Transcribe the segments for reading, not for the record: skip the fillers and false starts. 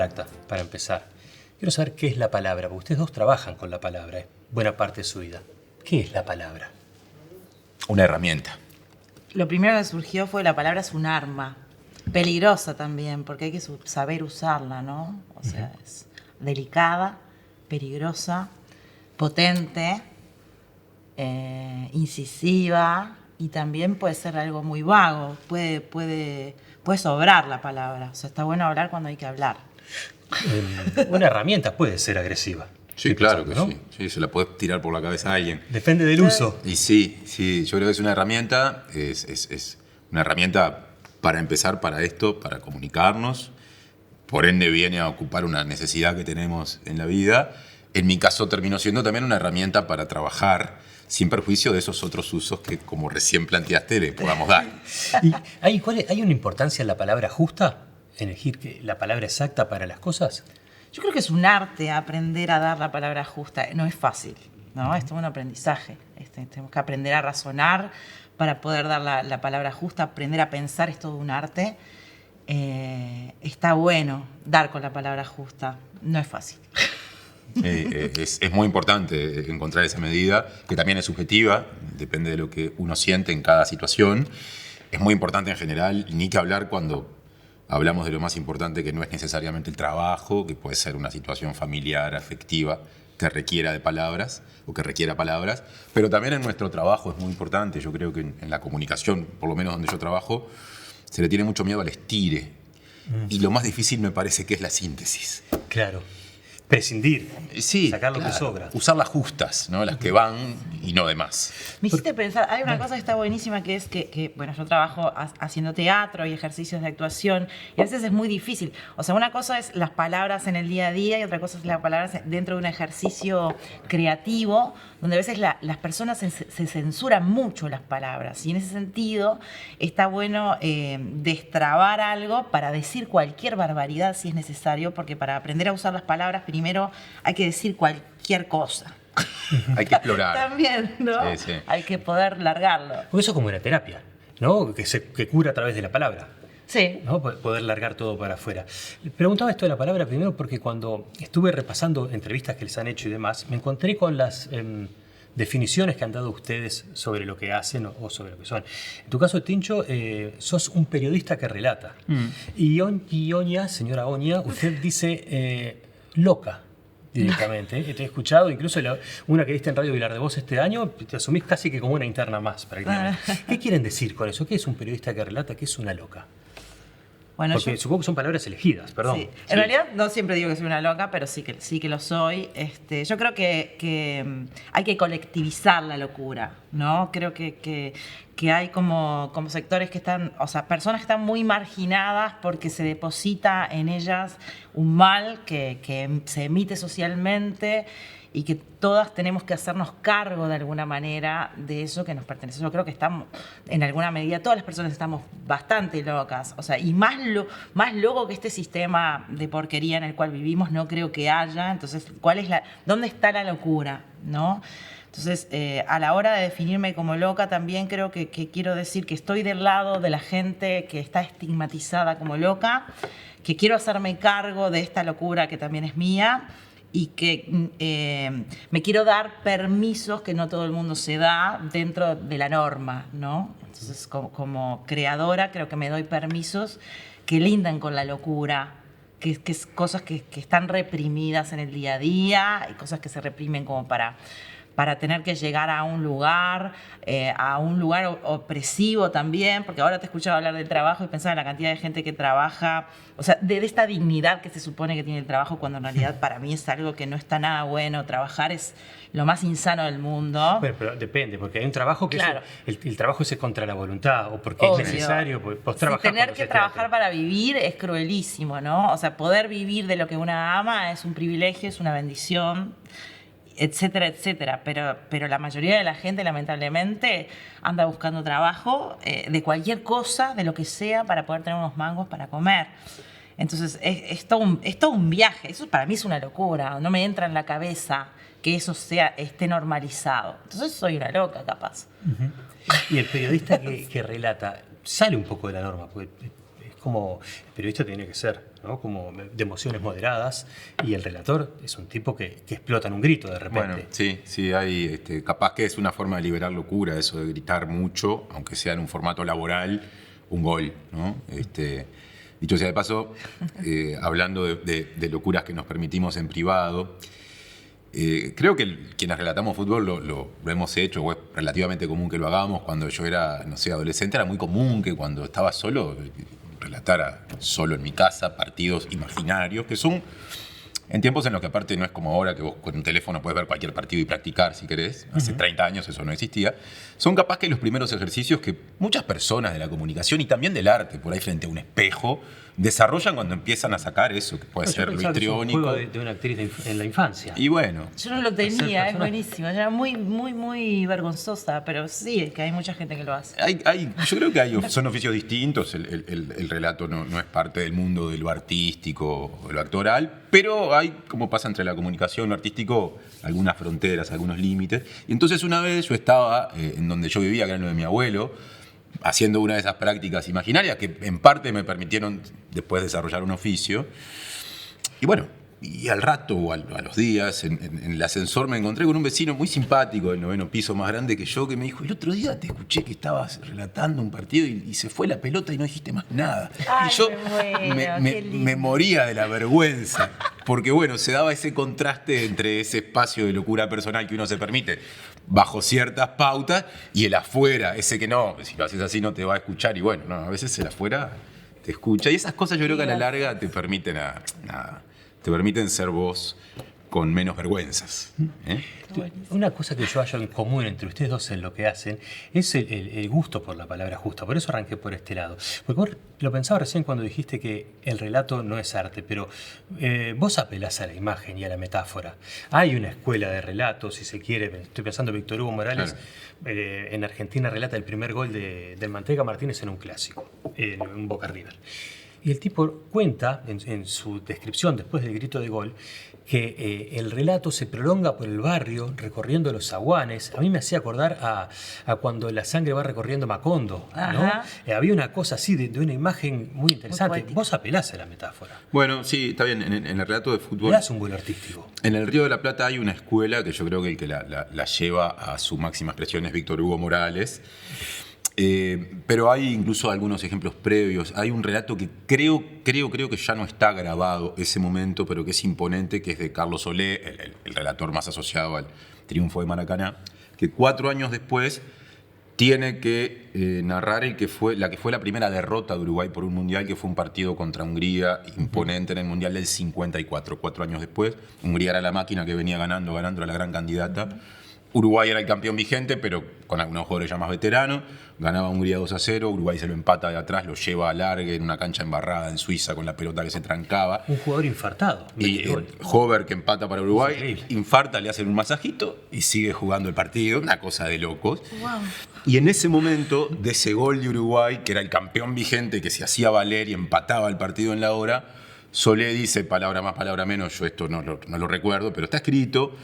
exacta, para empezar. Quiero saber qué es la palabra, porque ustedes dos trabajan con la palabra, buena parte de su vida. ¿Qué es la palabra? Una herramienta. Lo primero que surgió fue la palabra es un arma. Peligrosa también, porque hay que saber usarla, ¿no? O sea, es delicada, peligrosa, potente, incisiva, y también puede ser algo muy vago. Puede sobrar la palabra. O sea, está bueno hablar cuando hay que hablar. Una herramienta puede ser agresiva. Sí, Estoy claro pensando, que ¿no? sí. Se la puedes tirar por la cabeza a alguien. Depende del uso. Y sí, yo creo que es una herramienta, es una herramienta para empezar para esto, para comunicarnos. Por ende viene a ocupar una necesidad que tenemos en la vida. En mi caso terminó siendo también una herramienta para trabajar sin perjuicio de esos otros usos que, como recién planteaste, le podamos dar. ¿Y hay una importancia en la palabra justa? ¿Elegir la palabra exacta para las cosas? Yo creo que es un arte aprender a dar la palabra justa. No es fácil, ¿no? Es todo un aprendizaje. Tenemos que aprender a razonar para poder dar la palabra justa. Aprender a pensar es todo un arte. Está bueno dar con la palabra justa. No es fácil. Es muy importante encontrar esa medida, que también es subjetiva, depende de lo que uno siente en cada situación. Es muy importante en general, ni que hablar cuando hablamos de lo más importante, que no es necesariamente el trabajo, que puede ser una situación familiar, afectiva, que requiera de palabras o que requiera palabras, pero también en nuestro trabajo es muy importante. Yo creo que en la comunicación, por lo menos donde yo trabajo, se le tiene mucho miedo al estire. Y lo más difícil me parece que es la síntesis. Claro. Prescindir. Sí, sacar lo claro. que sobra. Usar las justas, ¿no? Las que van y no de más. Me hiciste pensar, hay una cosa que está buenísima, que es que bueno, yo trabajo haciendo teatro y ejercicios de actuación, y a veces es muy difícil. O sea, una cosa es las palabras en el día a día y otra cosa es las palabras dentro de un ejercicio creativo, donde a veces las personas se censuran mucho las palabras. Y en ese sentido está bueno destrabar algo para decir cualquier barbaridad si es necesario, porque para aprender a usar las palabras primero hay que decir cualquier cosa. Hay que explorar. También, ¿no? Sí. Hay que poder largarlo. Porque eso es como una terapia, ¿no? Que cura a través de la palabra. Sí. ¿No? Poder largar todo para afuera. Preguntaba esto de la palabra primero porque cuando estuve repasando entrevistas que les han hecho y demás, me encontré con las definiciones que han dado ustedes sobre lo que hacen o sobre lo que son. En tu caso, Tincho, sos un periodista que relata. Y Oña, señora Oña, usted dice loca directamente. Te he escuchado, incluso una que diste en Radio Vilar de Voz este año, te asumís casi que como una interna más, prácticamente. ¿Qué quieren decir con eso? ¿Qué es un periodista que relata? ¿Qué es una loca? Bueno, porque supongo que son palabras elegidas, perdón. Sí. En realidad no siempre digo que soy una loca, pero sí que lo soy. Yo creo que hay que colectivizar la locura, ¿no? Creo que hay como sectores que están, o sea, personas que están muy marginadas porque se deposita en ellas un mal que se emite socialmente y que todas tenemos que hacernos cargo de alguna manera de eso que nos pertenece. Yo creo que estamos, en alguna medida, todas las personas estamos bastante locas. O sea, y más loco que este sistema de porquería en el cual vivimos no creo que haya. Entonces, ¿dónde está la locura? ¿No? Entonces, a la hora de definirme como loca, también creo que quiero decir que estoy del lado de la gente que está estigmatizada como loca, que quiero hacerme cargo de esta locura que también es mía, y que me quiero dar permisos que no todo el mundo se da dentro de la norma, ¿no? Entonces, como creadora, creo que me doy permisos que lindan con la locura, que es cosas que están reprimidas en el día a día, y cosas que se reprimen como para tener que llegar a un lugar opresivo también, porque ahora te escuchaba hablar del trabajo y pensaba en la cantidad de gente que trabaja, o sea, de esta dignidad que se supone que tiene el trabajo, cuando en realidad para mí es algo que no está nada bueno. Trabajar es lo más insano del mundo. Bueno, pero depende, porque hay un trabajo que claro. el trabajo es contra la voluntad, o porque Obvio. es necesario, vos trabajás tener que trabajar para vivir es cruelísimo, ¿no? O sea, poder vivir de lo que una ama es un privilegio, es una bendición, etcétera, etcétera. Pero la mayoría de la gente, lamentablemente, anda buscando trabajo de cualquier cosa, de lo que sea, para poder tener unos mangos para comer. Entonces, es todo un viaje. Eso para mí es una locura. No me entra en la cabeza que eso esté normalizado. Entonces, soy una loca, capaz. Uh-huh. Y el periodista que relata sale un poco de la norma, porque es como el periodista tiene que ser ¿no? Como de emociones moderadas, y el relator es un tipo que explota en un grito de repente. Bueno, sí, hay, capaz que es una forma de liberar locura, eso de gritar mucho, aunque sea en un formato laboral, un gol, ¿no? Dicho sea de paso, hablando de locuras que nos permitimos en privado, creo que quienes relatamos fútbol lo hemos hecho, o es relativamente común que lo hagamos. Cuando yo era, no sé, adolescente, era muy común que cuando estaba solo, relatara solo en mi casa partidos imaginarios, que son en tiempos en los que aparte no es como ahora que vos con un teléfono puedes ver cualquier partido y practicar si querés. Hace 30 años eso no existía. Son capaz que los primeros ejercicios que muchas personas de la comunicación y también del arte, por ahí frente a un espejo, desarrollan cuando empiezan a sacar eso, que puede ser lo histriónico. Es un juego de una actriz en la infancia. Y bueno. Yo no lo tenía, es buenísimo. Yo era muy, muy, muy vergonzosa, pero sí, es que hay mucha gente que lo hace. Yo creo que son oficios distintos. El relato no es parte del mundo de lo artístico o lo actoral, pero hay, como pasa entre la comunicación y lo artístico, algunas fronteras, algunos límites. Y entonces una vez yo estaba en donde yo vivía, que era lo de mi abuelo, haciendo una de esas prácticas imaginarias que en parte me permitieron después desarrollar un oficio. Y bueno, y al rato o a los días, en el ascensor me encontré con un vecino muy simpático del 9º piso, más grande que yo, que me dijo: el otro día te escuché que estabas relatando un partido y se fue la pelota y no dijiste más nada. Ay, y yo me moría de la vergüenza, porque bueno, se daba ese contraste entre ese espacio de locura personal que uno se permite bajo ciertas pautas y el afuera, ese que no, si lo haces así no te va a escuchar. Y bueno, no, a veces el afuera te escucha, y esas cosas yo creo que a la larga te permiten te permiten ser vos con menos vergüenzas. Una cosa que yo hallo en común entre ustedes dos en lo que hacen es el gusto por la palabra justa. Por eso arranqué por este lado. Porque vos lo pensaba recién cuando dijiste que el relato no es arte, pero vos apelás a la imagen y a la metáfora. Hay una escuela de relato, si se quiere. Estoy pensando en Víctor Hugo Morales. Claro. En Argentina relata el primer gol del Manteca Martínez en un clásico, en un Boca River. Y el tipo cuenta en su descripción después del grito de gol que el relato se prolonga por el barrio recorriendo los zaguanes. A mí me hacía acordar a cuando la sangre va recorriendo Macondo, ¿no? Había una cosa así de una imagen muy interesante. Vos apelás a la metáfora. Bueno, sí, está bien. En el relato de fútbol... Le das un vuelo artístico. En el Río de la Plata hay una escuela que yo creo que el que la lleva a su máxima expresión es Víctor Hugo Morales. Pero hay incluso algunos ejemplos previos. Hay un relato que creo que ya no está grabado ese momento, pero que es imponente, que es de Carlos Solé, el relator más asociado al triunfo de Maracaná, que 4 años después tiene que narrar la que fue la primera derrota de Uruguay por un mundial, que fue un partido contra Hungría imponente en el mundial del 54. 4 años después, Hungría era la máquina que venía ganando, era la gran candidata. Uruguay era el campeón vigente, pero con algunos jugadores ya más veteranos. Ganaba Hungría 2-0, Uruguay se lo empata de atrás, lo lleva a largue en una cancha embarrada en Suiza con la pelota que se trancaba. Un jugador infartado. Y Hover, que empata para Uruguay, infarta, le hacen un masajito y sigue jugando el partido, una cosa de locos. Wow. Y en ese momento, de ese gol de Uruguay, que era el campeón vigente, que se hacía valer y empataba el partido en la hora, Solé dice, palabra más, palabra menos, yo esto no lo recuerdo, pero está escrito: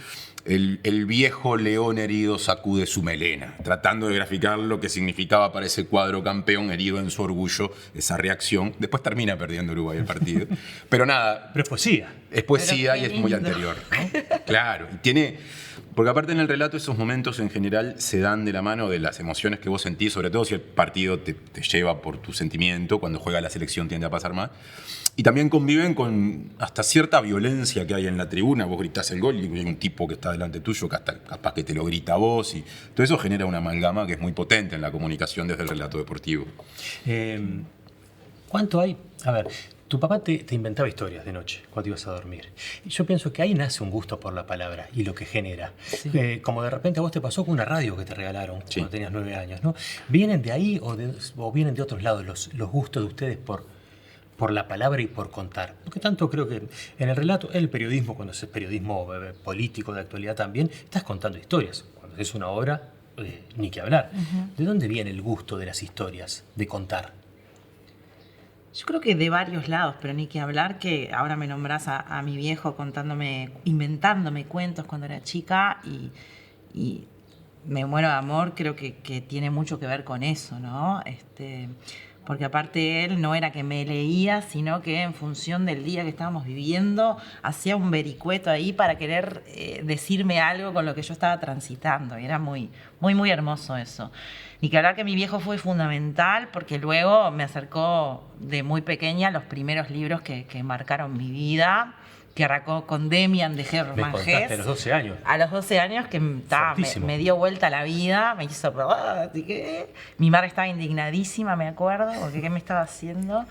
el viejo león herido sacude su melena, tratando de graficar lo que significaba para ese cuadro campeón herido en su orgullo, esa reacción. Después termina perdiendo Uruguay el partido. Pero nada. Pero es poesía. Es poesía y es muy anterior, ¿no? Claro. Y tiene... Porque aparte en el relato esos momentos en general se dan de la mano de las emociones que vos sentís, sobre todo si el partido te lleva por tu sentimiento. Cuando juega la selección tiende a pasar más. Y también conviven con hasta cierta violencia que hay en la tribuna. Vos gritás el gol y hay un tipo que está delante tuyo que hasta capaz que te lo grita a vos. Y todo eso genera una amalgama que es muy potente en la comunicación desde el relato deportivo. ¿Cuánto hay? A ver, tu papá te inventaba historias de noche cuando ibas a dormir. Y yo pienso que ahí nace un gusto por la palabra y lo que genera. Sí. Como de repente a vos te pasó con una radio que te regalaron cuando tenías 9 años, ¿no? ¿Vienen de ahí o vienen de otros lados los gustos de ustedes por la palabra y por contar? Porque tanto creo que en el relato, el periodismo, cuando es periodismo político de actualidad también, estás contando historias. Cuando es una obra, ni que hablar. ¿De dónde viene el gusto de las historias, de contar? Yo creo que de varios lados, pero ni que hablar que ahora me nombrás a mi viejo inventándome cuentos cuando era chica y me muero de amor. Creo que tiene mucho que ver con eso, ¿no? porque aparte él no era que me leía, sino que en función del día que estábamos viviendo, hacía un vericueto ahí para querer decirme algo con lo que yo estaba transitando. Y era muy, muy, muy hermoso eso. Y que hablar que mi viejo fue fundamental, porque luego me acercó de muy pequeña los primeros libros que marcaron mi vida, que arrancó con Demian de Hermann Hesse. A los 12 años. A los 12 años que me dio vuelta la vida, me hizo probar. Mi madre estaba indignadísima, me acuerdo, porque qué me estaba haciendo.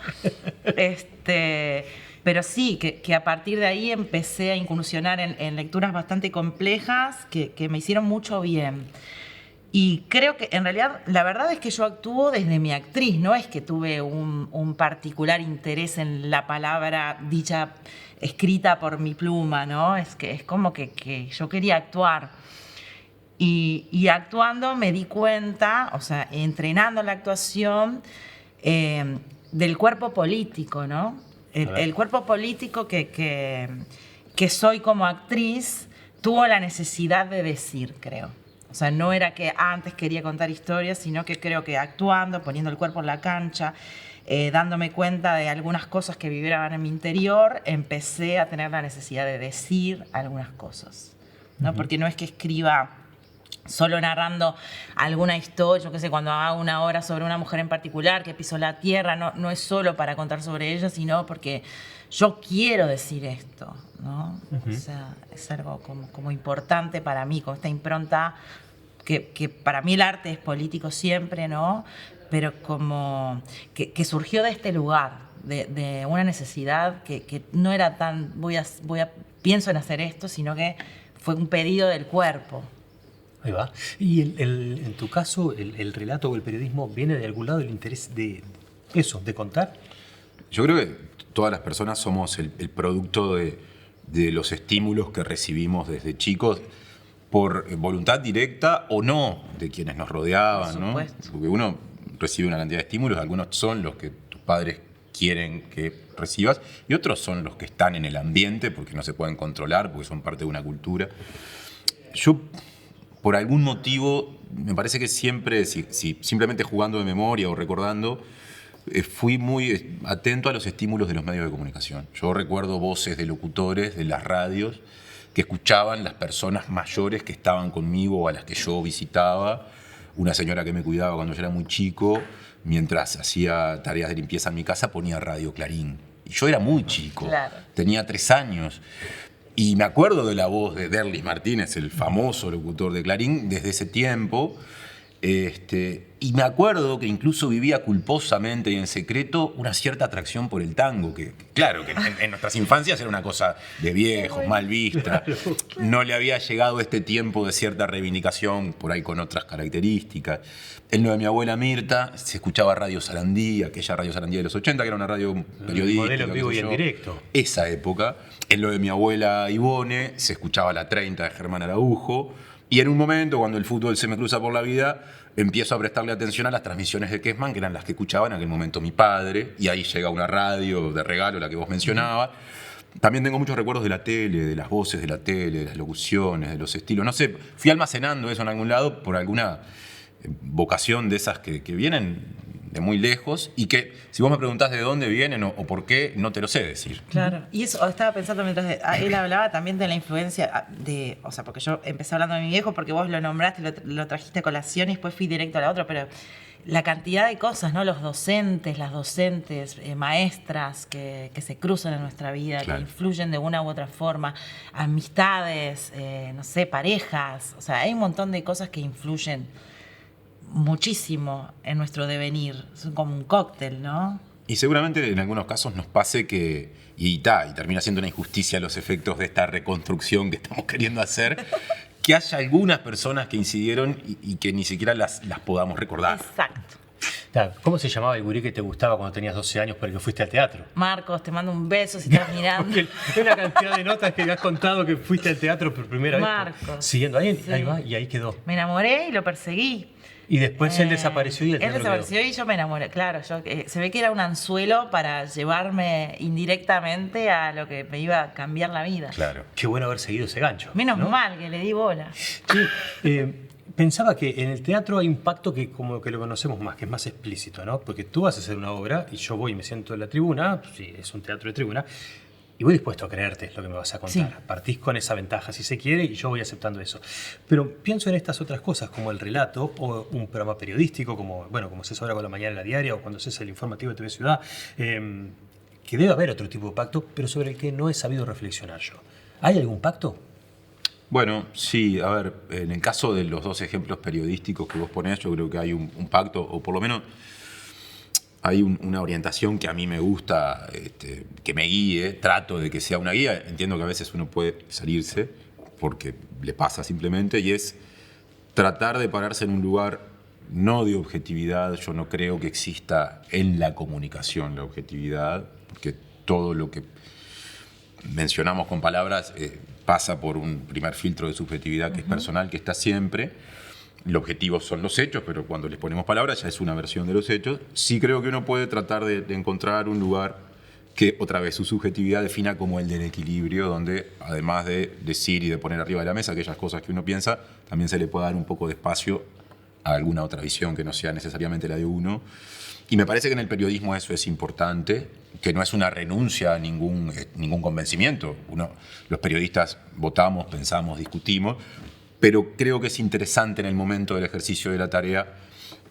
Pero sí, que a partir de ahí empecé a incursionar en lecturas bastante complejas que me hicieron mucho bien. Y creo que en realidad la verdad es que yo actúo desde mi actriz, no es que tuve un particular interés en la palabra dicha, escrita por mi pluma, ¿no? Es como que yo quería actuar. Y actuando me di cuenta, o sea, entrenando la actuación, del cuerpo político, ¿no? El cuerpo político que soy como actriz tuvo la necesidad de decir, creo. O sea, no era que antes quería contar historias, sino que creo que actuando, poniendo el cuerpo en la cancha, dándome cuenta de algunas cosas que vibraban en mi interior, empecé a tener la necesidad de decir algunas cosas, ¿no? Porque no es que escriba solo narrando alguna historia, yo qué sé, cuando hago una obra sobre una mujer en particular que pisó la tierra, no es solo para contar sobre ella, sino porque yo quiero decir esto, ¿no? O sea, es algo como importante para mí, con esta impronta que para mí el arte es político siempre, ¿no? Pero como que surgió de este lugar, de una necesidad que no era tan pienso en hacer esto, sino que fue un pedido del cuerpo. Ahí va. Y en tu caso, el relato o el periodismo viene de algún lado el interés de eso, de contar. Yo creo que todas las personas somos el producto de los estímulos que recibimos desde chicos, por voluntad directa o no de quienes nos rodeaban, ¿no? Porque uno recibe una cantidad de estímulos, algunos son los que tus padres quieren que recibas y otros son los que están en el ambiente porque no se pueden controlar, porque son parte de una cultura. Yo, por algún motivo, me parece que siempre, si simplemente jugando de memoria o recordando, fui muy atento a los estímulos de los medios de comunicación. Yo recuerdo voces de locutores de las radios que escuchaban las personas mayores que estaban conmigo o a las que yo visitaba. Una señora que me cuidaba cuando yo era muy chico, mientras hacía tareas de limpieza en mi casa, ponía Radio Clarín. Y yo era muy chico, claro. Tenía 3 años. Y me acuerdo de la voz de Derlis Martínez, el famoso locutor de Clarín, desde ese tiempo. Y me acuerdo que incluso vivía culposamente y en secreto una cierta atracción por el tango, que claro, que en nuestras infancias era una cosa de viejos, mal vista. No le había llegado este tiempo de cierta reivindicación, por ahí con otras características. En lo de mi abuela Mirta se escuchaba Radio Sarandí, aquella Radio Sarandí de los 80, que era una radio periodística. Modelo en vivo y en directo. Esa época. En lo de mi abuela Ivone se escuchaba la 30 de Germán Araujo. Y en un momento, cuando el fútbol se me cruza por la vida, empiezo a prestarle atención a las transmisiones de Kessman, que eran las que escuchaba en aquel momento mi padre, y ahí llega una radio de regalo, la que vos mencionabas. También tengo muchos recuerdos de la tele, de las voces de la tele, de las locuciones, de los estilos. No sé, fui almacenando eso en algún lado por alguna vocación de esas que vienen de muy lejos y que, si vos me preguntás de dónde vienen o por qué, no te lo sé decir. Claro, y eso estaba pensando mientras él hablaba también de la influencia de, o sea, porque yo empecé hablando de mi viejo porque vos lo nombraste, lo trajiste a colación y después fui directo a la otra, pero la cantidad de cosas, ¿no? Los docentes, las docentes, maestras que se cruzan en nuestra vida, claro, que influyen de una u otra forma, amistades, no sé, parejas, o sea, hay un montón de cosas que influyen muchísimo en nuestro devenir. Son como un cóctel, ¿no? Y seguramente en algunos casos nos pase que, y termina siendo una injusticia los efectos de esta reconstrucción que estamos queriendo hacer, que haya algunas personas que incidieron y que ni siquiera las podamos recordar. Exacto. ¿Cómo se llamaba el gurí que te gustaba cuando tenías 12 años por el que fuiste al teatro? Marcos, te mando un beso si estás mirando. Porque es la cantidad de notas que me has contado que fuiste al teatro por primera vez. Marcos. Siguiendo ahí, sí. Ahí va, y ahí quedó. Me enamoré y lo perseguí. Y después él desapareció y el teatro Él desapareció y yo me enamoré. Claro, se ve que era un anzuelo para llevarme indirectamente a lo que me iba a cambiar la vida. Claro. Qué bueno haber seguido ese gancho. Menos mal que le di bola. Sí, Pensaba que en el teatro hay un pacto que como que lo conocemos más, que es más explícito, ¿no? Porque tú vas a hacer una obra y yo voy y me siento en la tribuna, sí, es un teatro de tribuna, y voy dispuesto a creerte lo que me vas a contar. Sí. Partís con esa ventaja, si se quiere, y yo voy aceptando eso. Pero pienso en estas otras cosas, como el relato o un programa periodístico, como, bueno, como se hace ahora con La Mañana en la Diaria o cuando se hace el informativo de TV Ciudad, que debe haber otro tipo de pacto, pero sobre el que no he sabido reflexionar yo. ¿Hay algún pacto? Bueno, sí, a ver, en el caso de los dos ejemplos periodísticos que vos ponés, yo creo que hay un pacto, o por lo menos hay una orientación que a mí me gusta, que me guíe, trato de que sea una guía. Entiendo que a veces uno puede salirse porque le pasa simplemente, y es tratar de pararse en un lugar no de objetividad. Yo no creo que exista en la comunicación la objetividad, porque todo lo que mencionamos con palabras pasa por un primer filtro de subjetividad que es personal, que está siempre. El objetivo son los hechos, pero cuando les ponemos palabras ya es una versión de los hechos. Sí creo que uno puede tratar de encontrar un lugar que, otra vez, su subjetividad defina como el del equilibrio, donde además de decir y de poner arriba de la mesa aquellas cosas que uno piensa, también se le puede dar un poco de espacio a alguna otra visión que no sea necesariamente la de uno. Y me parece que en el periodismo eso es importante, que no es una renuncia a ningún convencimiento. Los periodistas votamos, pensamos, discutimos, pero creo que es interesante en el momento del ejercicio de la tarea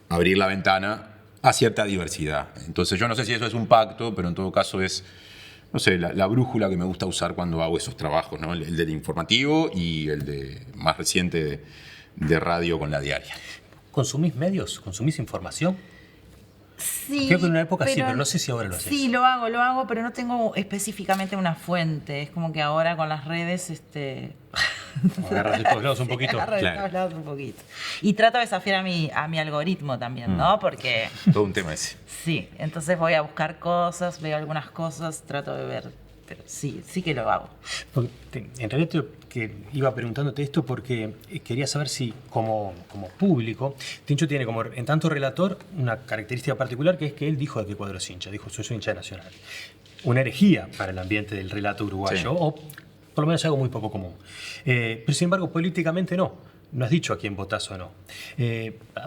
abrir la ventana a cierta diversidad. Entonces yo no sé si eso es un pacto, pero en todo caso es, no sé, la brújula que me gusta usar cuando hago esos trabajos, ¿no? El del informativo y el de más reciente de radio con La Diaria. ¿Consumís medios? ¿Consumís información? Sí, Creo que en una época sí, pero no sé si ahora lo haces. Sí, lo hago, pero no tengo específicamente una fuente. Es como que ahora con las redes, Agarras de todos lados un poquito. Agarro de Claro. todos lados un poquito. Y trato de desafiar a mi algoritmo también, ¿no? Porque Todo un tema ese. sí, entonces voy a buscar cosas, veo algunas cosas, trato de ver, pero sí que lo hago. En realidad que iba preguntándote esto porque quería saber si como público, Tincho tiene como en tanto relator una característica particular, que es que él dijo de qué cuadro es hincha, dijo yo soy hincha de Nacional. Una herejía para el ambiente del relato uruguayo, Sí. o por lo menos algo muy poco común. Pero sin embargo políticamente no has dicho a quién votás o no.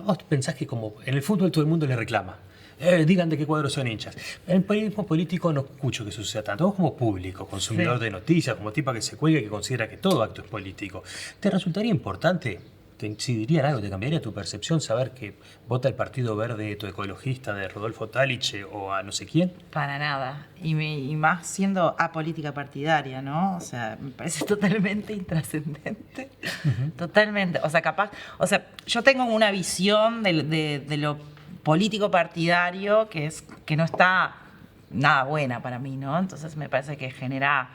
¿Vos pensás que como en el fútbol todo el mundo le reclama? Digan de qué cuadro son hinchas. En el periodismo político no escucho que eso suceda tanto. Vos como público, consumidor de noticias, como tipo que se cuelga y que considera que todo acto es político, ¿te resultaría importante, te incidiría en algo, te cambiaría tu percepción saber que vota el Partido Verde, tu ecologista, de Rodolfo Taliche o a no sé quién? Para nada. Y más siendo apolítica partidaria, ¿no? O sea, me parece totalmente intrascendente. Totalmente. O sea, yo tengo una visión de lo político partidario que no está nada buena para mí, ¿no? Entonces me parece que genera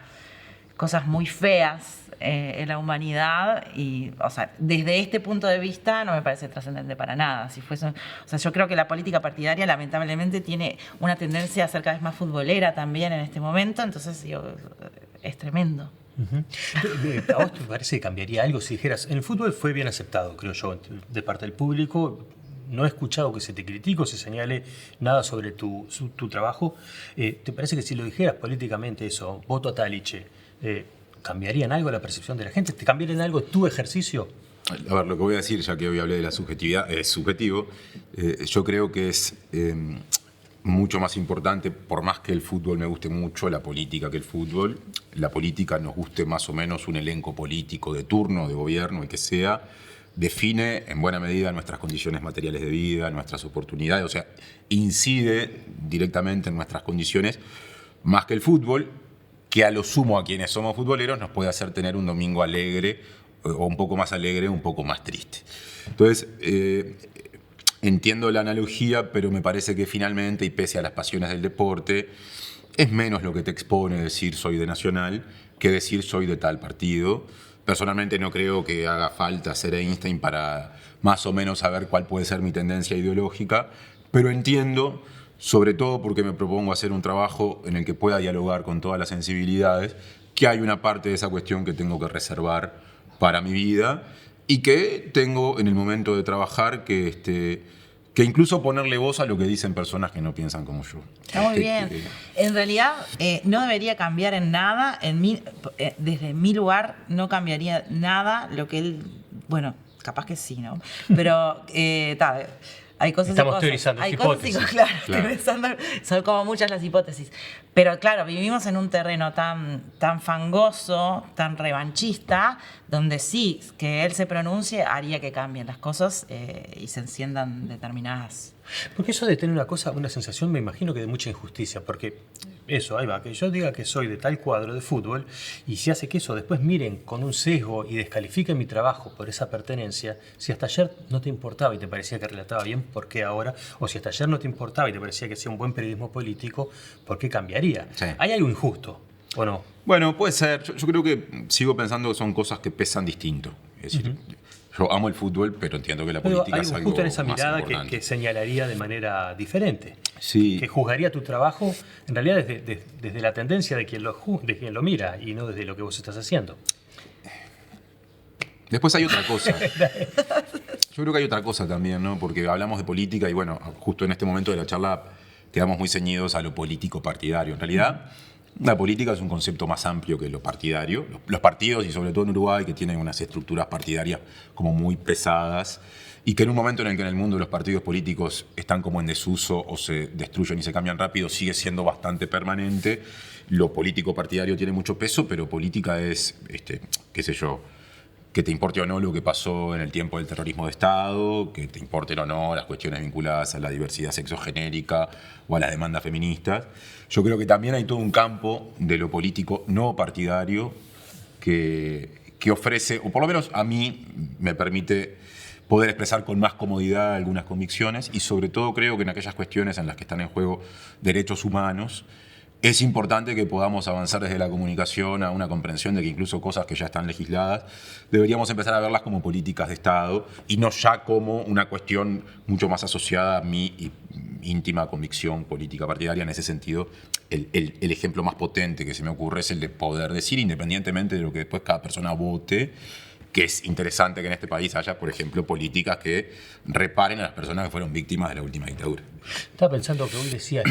cosas muy feas en la humanidad y, o sea, desde este punto de vista no me parece trascendente para nada. O sea, yo creo que la política partidaria lamentablemente tiene una tendencia a ser cada vez más futbolera también en este momento, entonces digo, es tremendo. ¿A vos te parece que cambiaría algo si dijeras, en el fútbol fue bien aceptado, creo yo, de parte del público? No he escuchado que se te critique o se señale nada sobre tu trabajo. ¿Te parece que si lo dijeras políticamente eso, voto a Taliche, cambiaría en algo la percepción de la gente? ¿Te cambiaría en algo tu ejercicio? A ver, lo que voy a decir, ya que hoy hablé de la subjetividad, es subjetivo. Yo creo que es mucho más importante, por más que el fútbol me guste mucho, la política que el fútbol. La política nos guste más o menos un elenco político de turno, de gobierno, el que sea, define en buena medida nuestras condiciones materiales de vida, nuestras oportunidades, o sea, incide directamente en nuestras condiciones más que el fútbol, que a lo sumo a quienes somos futboleros nos puede hacer tener un domingo alegre, o un poco más alegre, un poco más triste. Entonces, entiendo la analogía, pero me parece que finalmente, y pese a las pasiones del deporte, es menos lo que te expone decir soy de Nacional que decir soy de tal partido. Personalmente no creo que haga falta ser Einstein para más o menos saber cuál puede ser mi tendencia ideológica, pero entiendo, sobre todo porque me propongo hacer un trabajo en el que pueda dialogar con todas las sensibilidades, que hay una parte de esa cuestión que tengo que reservar para mi vida y que tengo en el momento de trabajar que incluso ponerle voz a lo que dicen personas que no piensan como yo. Está muy bien. En realidad, no debería cambiar en nada. Desde mi lugar, no cambiaría nada lo que él, bueno, capaz que sí, ¿no? Pero hay cosas Estamos y cosas. teorizando, Hay hipótesis. cosas y claro, Claro. estoy pensando, son como muchas las hipótesis. Pero claro, vivimos en un terreno tan fangoso, tan revanchista, donde sí, que él se pronuncie haría que cambien las cosas y se enciendan determinadas. Porque eso de tener una sensación, me imagino que de mucha injusticia, porque eso, ahí va, que yo diga que soy de tal cuadro de fútbol y si hace que eso después miren con un sesgo y descalifiquen mi trabajo por esa pertenencia, si hasta ayer no te importaba y te parecía que relataba bien, ¿por qué ahora? O si hasta ayer no te importaba y te parecía que hacía un buen periodismo político, ¿por qué cambiaría? Sí. ¿Hay algo injusto o no? Bueno, puede ser. Yo creo que sigo pensando que son cosas que pesan distinto. Es decir, yo amo el fútbol, pero entiendo que la Pero política hay es algo justo en esa más mirada importante. que señalaría de manera diferente. Sí. Que juzgaría tu trabajo en realidad desde la tendencia de quien lo mira y no desde lo que vos estás haciendo. Después hay otra cosa. Yo creo que hay otra cosa también, ¿no? Porque hablamos de política y bueno, justo en este momento de la charla quedamos muy ceñidos a lo político partidario. En realidad, la política es un concepto más amplio que lo partidario. Los partidos, y sobre todo en Uruguay, que tienen unas estructuras partidarias como muy pesadas, y que en un momento en el que en el mundo los partidos políticos están como en desuso o se destruyen y se cambian rápido, sigue siendo bastante permanente. Lo político partidario tiene mucho peso, pero política es, qué sé yo, que te importe o no lo que pasó en el tiempo del terrorismo de Estado, que te importen o no las cuestiones vinculadas a la diversidad sexogenérica o a las demandas feministas. Yo creo que también hay todo un campo de lo político no partidario que ofrece, o por lo menos a mí me permite poder expresar con más comodidad algunas convicciones y sobre todo creo que en aquellas cuestiones en las que están en juego derechos humanos, es importante que podamos avanzar desde la comunicación a una comprensión de que incluso cosas que ya están legisladas deberíamos empezar a verlas como políticas de Estado y no ya como una cuestión mucho más asociada a mi íntima convicción política partidaria. En ese sentido, el ejemplo más potente que se me ocurre es el de poder decir, independientemente de lo que después cada persona vote, que es interesante que en este país haya, por ejemplo, políticas que reparen a las personas que fueron víctimas de la última dictadura. Estaba pensando que hoy decías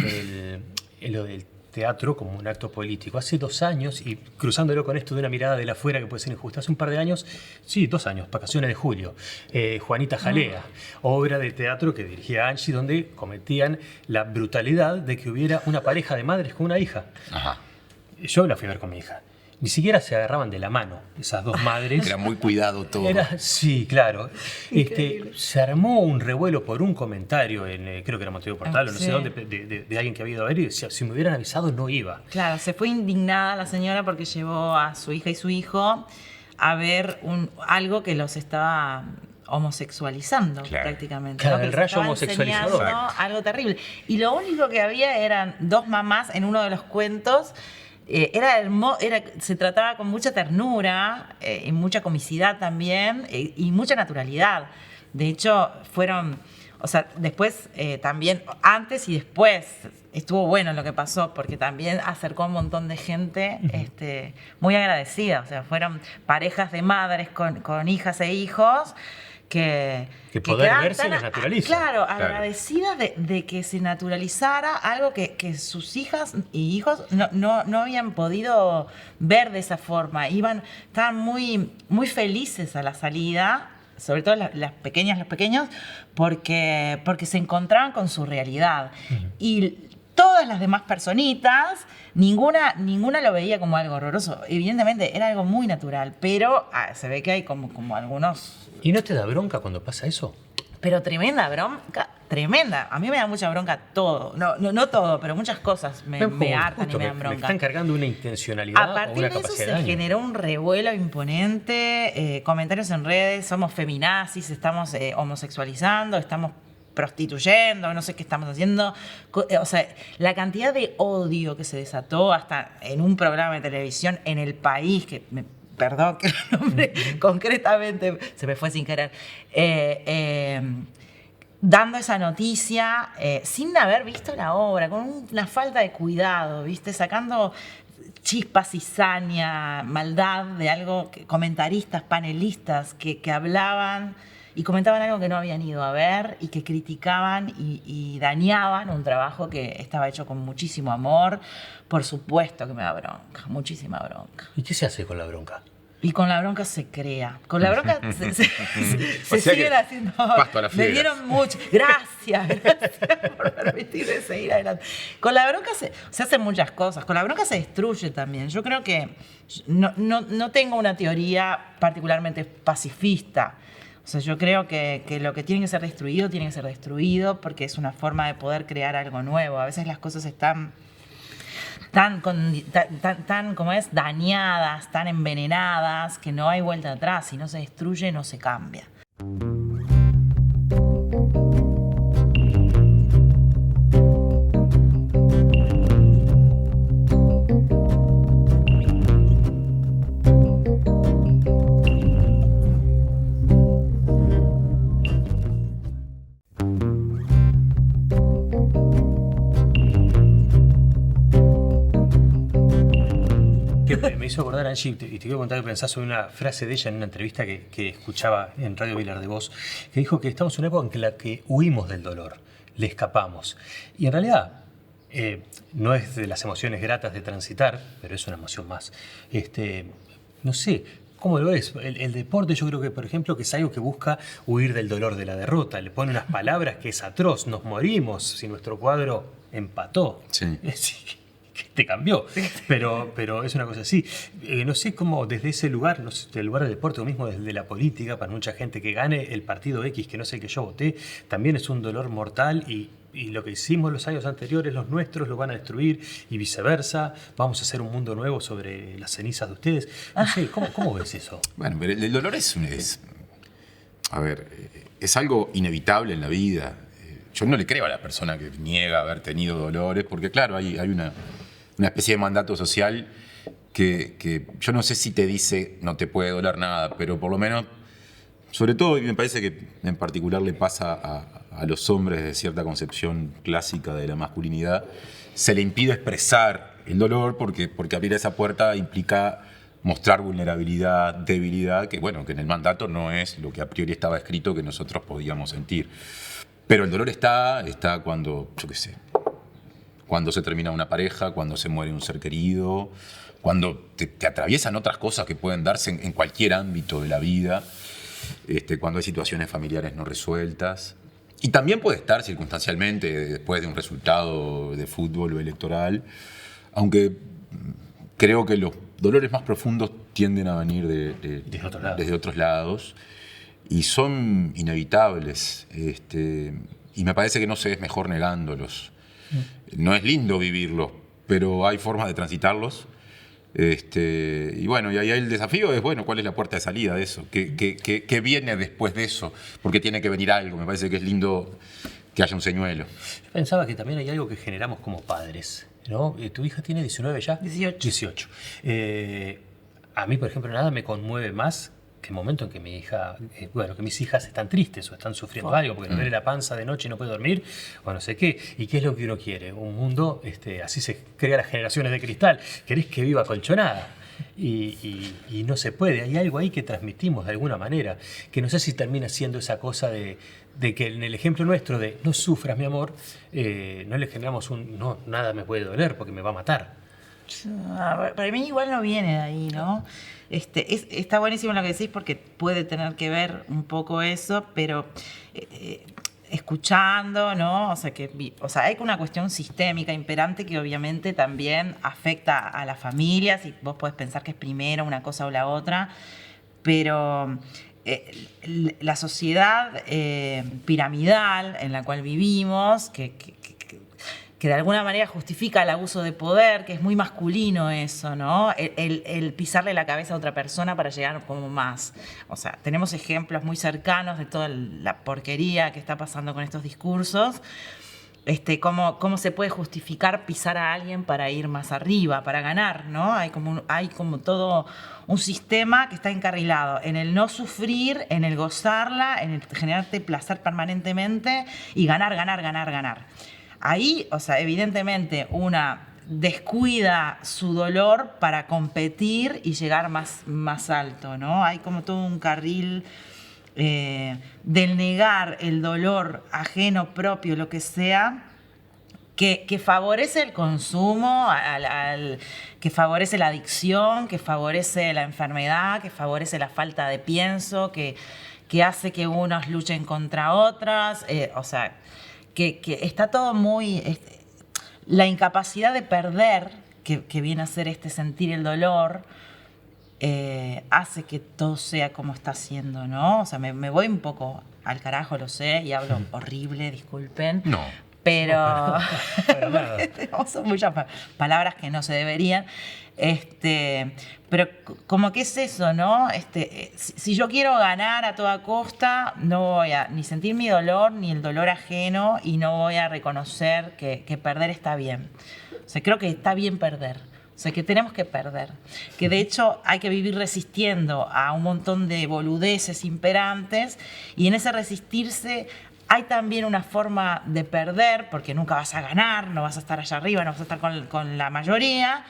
lo del teatro como un acto político. Hace 2 años, y cruzándolo con esto de una mirada de la afuera que puede ser injusta, hace un par de años, sí, 2 años, Vacaciones de Julio, Juanita Jalea, obra de teatro que dirigía Angie, donde cometían la brutalidad de que hubiera una pareja de madres con una hija. Ajá. Yo la fui a ver con mi hija. Ni siquiera se agarraban de la mano esas 2 madres. Era muy cuidado todo. Sí, claro. Se armó un revuelo por un comentario en, creo que era Montevideo Portal, o no sé Sí. dónde, de alguien que había ido a ver y decía, si me hubieran avisado no iba. Claro, se fue indignada la señora porque llevó a su hija y su hijo a ver algo que los estaba homosexualizando prácticamente. Claro, ¿no? Que el les rayo estaba homosexualizador. enseñando algo terrible. Y lo único que había eran 2 mamás en uno de los cuentos. Se trataba con mucha ternura y mucha comicidad también y mucha naturalidad. De hecho, después también, antes y después, estuvo bueno lo que pasó porque también acercó a un montón de gente muy agradecida. O sea, fueron parejas de madres con hijas e hijos que poder quedaban verse tan les naturaliza. Claro, agradecidas de que se naturalizara algo que sus hijas y hijos no habían podido ver de esa forma. Estaban muy, muy felices a la salida, sobre todo las pequeñas, los pequeños, porque se encontraban con su realidad. Y todas las demás personitas, ninguna lo veía como algo horroroso. Evidentemente era algo muy natural, pero se ve que hay como algunos... ¿Y no te da bronca cuando pasa eso? Pero tremenda bronca, tremenda. A mí me da mucha bronca todo. No todo, pero muchas cosas me hartan y me dan Me bronca. están cargando una intencionalidad A o partir una de eso capacidad se de daño. generó un revuelo imponente, comentarios en redes, somos feminazis, estamos homosexualizando, estamos prostituyendo, no sé qué estamos haciendo. O sea, la cantidad de odio que se desató hasta en un programa de televisión en el país, perdón que lo nombre concretamente, se me fue sin querer, dando esa noticia sin haber visto la obra, con una falta de cuidado, ¿viste? Sacando chispas, cizaña, maldad de algo, comentaristas, panelistas que hablaban y comentaban algo que no habían ido a ver y que criticaban y dañaban un trabajo que estaba hecho con muchísimo amor. Por supuesto que me da bronca, muchísima bronca. ¿Y qué se hace con la bronca? Y con la bronca se crea. Con la bronca se siguen haciendo. Pasto a la Me fiera. dieron mucho. Gracias por permitirme seguir adelante. Con la bronca se hacen muchas cosas. Con la bronca se destruye también. Yo creo que no tengo una teoría particularmente pacifista. O sea, yo creo que lo que tiene que ser destruido porque es una forma de poder crear algo nuevo. A veces las cosas están tan como es, dañadas, tan envenenadas, que no hay vuelta atrás. Si no se destruye, no se cambia. Me hizo acordar, Angie, y te quiero contar que pensás sobre una frase de ella en una entrevista que escuchaba en Radio Vilar de Voz, que dijo que estamos en una época en la que huimos del dolor, le escapamos. Y en realidad no es de las emociones gratas de transitar, pero es una emoción más. No sé, ¿cómo lo ves? El deporte yo creo que, por ejemplo, que es algo que busca huir del dolor de la derrota. Le pone unas palabras que es atroz, nos morimos si nuestro cuadro empató. Sí. Te cambió, pero es una cosa así. No sé cómo desde ese lugar, no sé, del lugar del deporte o mismo desde la política, para mucha gente que gane el partido X, que no es el que yo voté, también es un dolor mortal y lo que hicimos los años anteriores, los nuestros, lo van a destruir y viceversa. Vamos a hacer un mundo nuevo sobre las cenizas de ustedes. No sé, ¿cómo ves eso? Bueno, pero el dolor es algo inevitable en la vida. Yo no le creo a la persona que niega haber tenido dolores, porque claro, hay una especie de mandato social que yo no sé si te dice no te puede doler nada, pero por lo menos, sobre todo, y me parece que en particular le pasa a los hombres de cierta concepción clásica de la masculinidad, se le impide expresar el dolor porque abrir esa puerta implica mostrar vulnerabilidad, debilidad, que bueno, que en el mandato no es lo que a priori estaba escrito que nosotros podíamos sentir. Pero el dolor está cuando, yo qué sé, cuando se termina una pareja, cuando se muere un ser querido, cuando te atraviesan otras cosas que pueden darse en cualquier ámbito de la vida, cuando hay situaciones familiares no resueltas. Y también puede estar circunstancialmente después de un resultado de fútbol o electoral, aunque creo que los dolores más profundos tienden a venir desde otros lados y son inevitables. Y me parece que no se es mejor negándolos. No es lindo vivirlos, pero hay formas de transitarlos. Y bueno, y ahí el desafío es, bueno, ¿cuál es la puerta de salida de eso? ¿Qué viene después de eso? Porque tiene que venir algo. Me parece que es lindo que haya un señuelo. Yo pensaba que también hay algo que generamos como padres, ¿no? ¿Tu hija tiene 19 ya? 18. A mí, por ejemplo, nada me conmueve más que el momento en que mi hija, que mis hijas están tristes o están sufriendo algo porque le duele la panza de noche y no puede dormir o no sé qué. ¿Y qué es lo que uno quiere? Un mundo, así se crean las generaciones de cristal. Querés que viva colchonada. Y no se puede. Hay algo ahí que transmitimos de alguna manera, que no sé si termina siendo esa cosa de que en el ejemplo nuestro de no sufras, mi amor, no le generamos no, nada me puede doler porque me va a matar. Para mí igual no viene de ahí, ¿no? Está buenísimo lo que decís porque puede tener que ver un poco eso, pero escuchando, ¿no? O sea, hay una cuestión sistémica imperante que obviamente también afecta a las familias y vos podés pensar que es primero una cosa o la otra, pero la sociedad piramidal en la cual vivimos, que de alguna manera justifica el abuso de poder, que es muy masculino eso, ¿no? El pisarle la cabeza a otra persona para llegar como más. O sea, tenemos ejemplos muy cercanos de toda la porquería que está pasando con estos discursos. Cómo se puede justificar pisar a alguien para ir más arriba, para ganar, ¿no? Hay como todo un sistema que está encarrilado en el no sufrir, en el gozarla, en el generarte placer permanentemente y ganar. Ahí, o sea, evidentemente una descuida su dolor para competir y llegar más alto, ¿no? Hay como todo un carril del negar el dolor ajeno, propio, lo que sea, que favorece el consumo, que favorece la adicción, que favorece la enfermedad, que favorece la falta de pienso, que hace que unos luchen contra otras, o sea, que está todo muy... la incapacidad de perder, que viene a ser sentir el dolor, hace que todo sea como está siendo, ¿no? O sea, me voy un poco al carajo, lo sé, y hablo horrible, disculpen. No. Pero No, son muchas palabras que no se deberían. Pero como que es eso, ¿no? Si yo quiero ganar a toda costa, no voy a ni sentir mi dolor ni el dolor ajeno y no voy a reconocer que perder está bien. O sea, creo que está bien perder. O sea, que tenemos que perder. Que de hecho hay que vivir resistiendo a un montón de boludeces imperantes y en ese resistirse hay también una forma de perder, porque nunca vas a ganar, no vas a estar allá arriba, no vas a estar con la mayoría,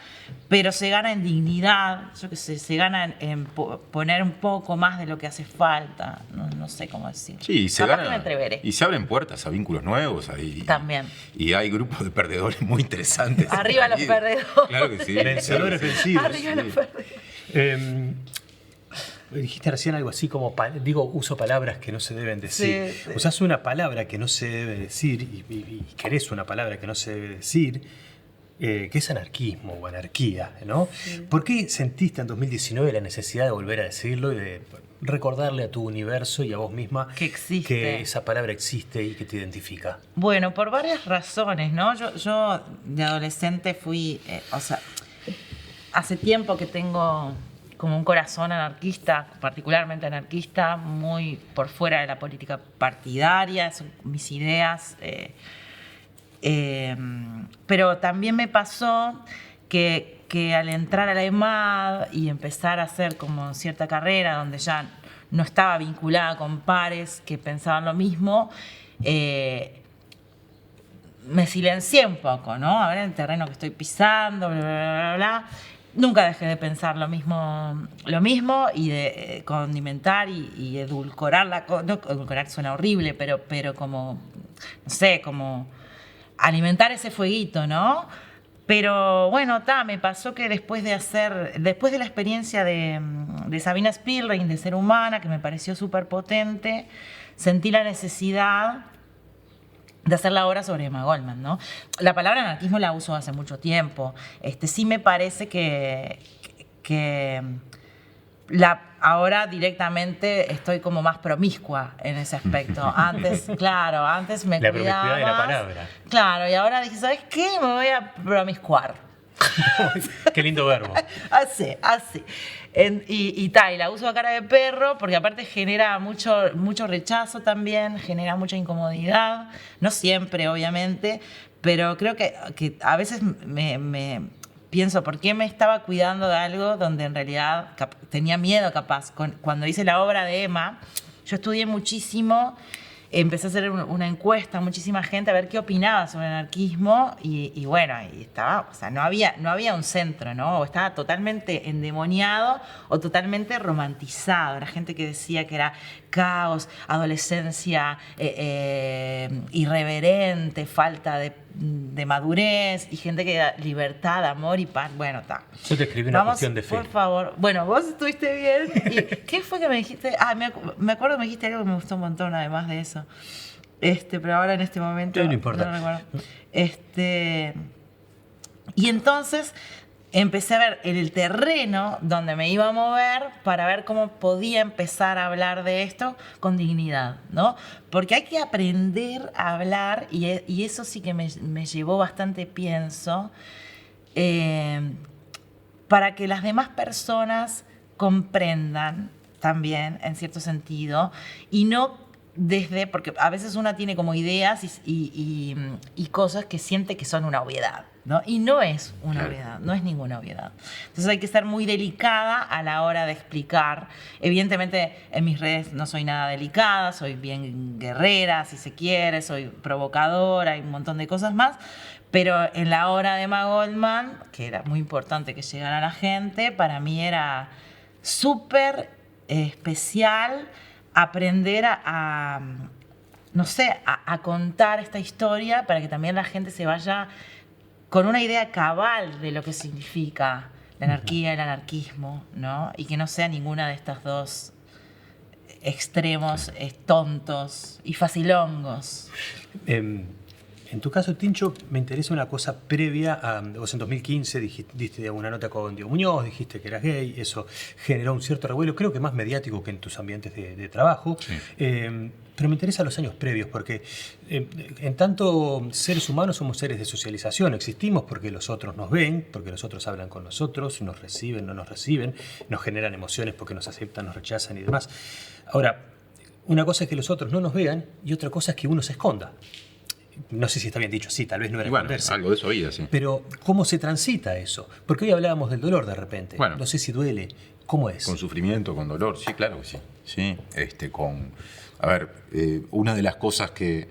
pero se gana en dignidad, yo qué sé, se gana en poner un poco más de lo que hace falta, no sé cómo decir. Sí, Capaz que me entreveré. y se abren puertas a vínculos nuevos. Ahí, También. Y hay grupos de perdedores muy interesantes. Arriba los perdedores. Claro que sí. Vencedores vencidos. Arriba los perdedores. Dijiste recién algo así como, uso palabras que no se deben decir. Sí. Usás una palabra que no se debe decir y querés una palabra que no se debe decir, que es anarquismo o anarquía, ¿no? Sí. ¿Por qué sentiste en 2019 la necesidad de volver a decirlo y de recordarle a tu universo y a vos misma que esa palabra existe y que te identifica? Bueno, por varias razones, ¿no? Yo de adolescente fui, hace tiempo que tengo como un corazón anarquista, particularmente anarquista, muy por fuera de la política partidaria, son mis ideas. Pero también me pasó que al entrar a la EMAD y empezar a hacer como cierta carrera donde ya no estaba vinculada con pares que pensaban lo mismo, me silencié un poco, ¿no? A ver el terreno que estoy pisando, bla, bla, bla, bla. Nunca dejé de pensar lo mismo y de condimentar y edulcorar la cosa. No, edulcorar suena horrible, pero como, no sé, como alimentar ese fueguito, ¿no? Pero bueno, me pasó que después de la experiencia de Sabina Spielrein, de Ser Humana, que me pareció súper potente, sentí la necesidad de hacer la obra sobre Emma Goldman, ¿no? La palabra anarquismo la uso hace mucho tiempo. Sí me parece que ahora directamente estoy como más promiscua en ese aspecto. Antes me cuidaba La promiscuidad de la palabra. Claro, y ahora dije, ¿sabes qué? Me voy a promiscuar. Qué lindo verbo. Así. Y la uso a cara de perro porque aparte genera mucho rechazo también, genera mucha incomodidad, no siempre obviamente, pero creo que a veces me pienso, ¿por qué me estaba cuidando de algo donde en realidad tenía miedo capaz? Cuando hice la obra de Emma, yo estudié muchísimo. Empecé a hacer una encuesta a muchísima gente a ver qué opinaba sobre el anarquismo y bueno, y estaba, o sea, no había un centro, ¿no? O estaba totalmente endemoniado o totalmente romantizado. Era gente que decía que era caos, adolescencia irreverente, falta de madurez y gente que era libertad, amor y paz. Bueno, está. Yo te escribí una cuestión de fe. Por favor. Bueno, vos estuviste bien. ¿Y qué fue que me dijiste? Me acuerdo que me dijiste algo que me gustó un montón, además de eso. Pero ahora en este momento no importa. No recuerdo. Y entonces empecé a ver en el terreno donde me iba a mover para ver cómo podía empezar a hablar de esto con dignidad, ¿no? Porque hay que aprender a hablar y eso sí que me llevó bastante pienso para que las demás personas comprendan también, en cierto sentido, y no porque a veces una tiene como ideas y cosas que siente que son una obviedad, ¿no? Y no es una obviedad, no es ninguna obviedad. Entonces hay que estar muy delicada a la hora de explicar. Evidentemente en mis redes no soy nada delicada, soy bien guerrera, si se quiere, soy provocadora y un montón de cosas más. Pero en la obra de Emma Goldman, que era muy importante que llegara a la gente, para mí era súper especial aprender a no sé, a contar esta historia para que también la gente se vaya con una idea cabal de lo que significa la anarquía, el anarquismo, ¿no? Y que no sea ninguna de estas dos extremos tontos y facilongos. En tu caso, Tincho, me interesa una cosa previa a... Vos en 2015 diste una nota con Diego Muñoz, dijiste que eras gay, eso generó un cierto revuelo, creo que más mediático que en tus ambientes de trabajo. Sí. Pero me interesan los años previos, porque en tanto seres humanos somos seres de socialización, existimos porque los otros nos ven, porque los otros hablan con nosotros, nos reciben, no nos reciben, nos generan emociones porque nos aceptan, nos rechazan y demás. Ahora, una cosa es que los otros no nos vean y otra cosa es que uno se esconda. No sé si está bien dicho, sí, tal vez no era esconderse. Algo de eso había, sí. Pero, ¿cómo se transita eso? Porque hoy hablábamos del dolor de repente. Bueno. No sé si duele. ¿Cómo es? Con sufrimiento, con dolor, sí, claro que sí. Sí, a ver, una de las cosas que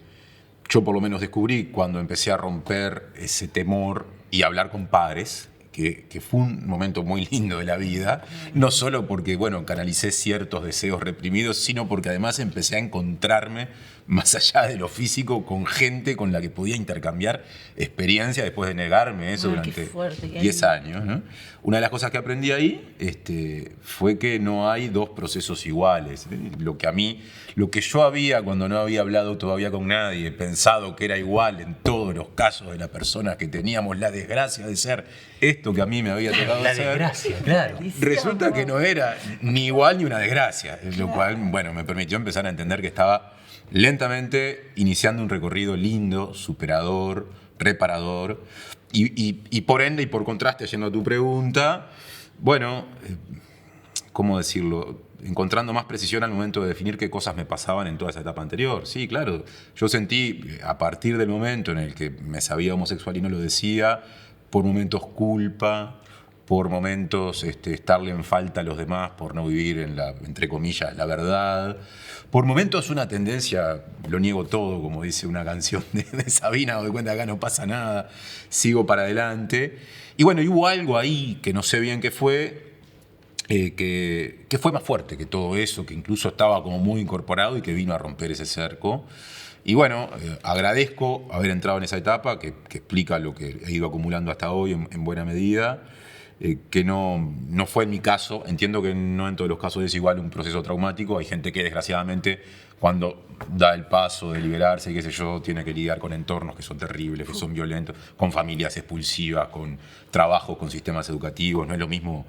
yo por lo menos descubrí cuando empecé a romper ese temor y hablar con padres, que fue un momento muy lindo de la vida, no solo porque, bueno, canalicé ciertos deseos reprimidos, sino porque además empecé a encontrarme más allá de lo físico con gente con la que podía intercambiar experiencia después de negarme eso durante 10 años, ¿no? Una de las cosas que aprendí ahí fue que no hay dos procesos iguales. Lo que yo había, cuando no había hablado todavía con nadie, pensado que era igual en todos los casos de las personas que teníamos la desgracia de ser esto que a mí me había tocado La ser. desgracia, claro. Resulta que no era ni igual ni una desgracia, lo cual, bueno, me permitió empezar a entender que estaba lentamente iniciando un recorrido lindo, superador, reparador, y por ende y por contraste, yendo a tu pregunta, bueno, ¿cómo decirlo? Encontrando más precisión al momento de definir qué cosas me pasaban en toda esa etapa anterior. Sí, claro, yo sentí a partir del momento en el que me sabía homosexual y no lo decía, por momentos culpa, por momentos estarle en falta a los demás por no vivir entre comillas, la verdad. Por momentos una tendencia, lo niego todo, como dice una canción de Sabina, doy cuenta que acá no pasa nada, sigo para adelante. Y bueno, y hubo algo ahí que no sé bien qué fue, que fue más fuerte que todo eso, que incluso estaba como muy incorporado y que vino a romper ese cerco. Y bueno, agradezco haber entrado en esa etapa que explica lo que he ido acumulando hasta hoy en buena medida. Que no fue en mi caso. Entiendo que no en todos los casos es igual un proceso traumático. Hay gente que desgraciadamente cuando da el paso de liberarse, qué sé yo, tiene que lidiar con entornos que son terribles, que son violentos, con familias expulsivas, con trabajos, con sistemas educativos. No es lo mismo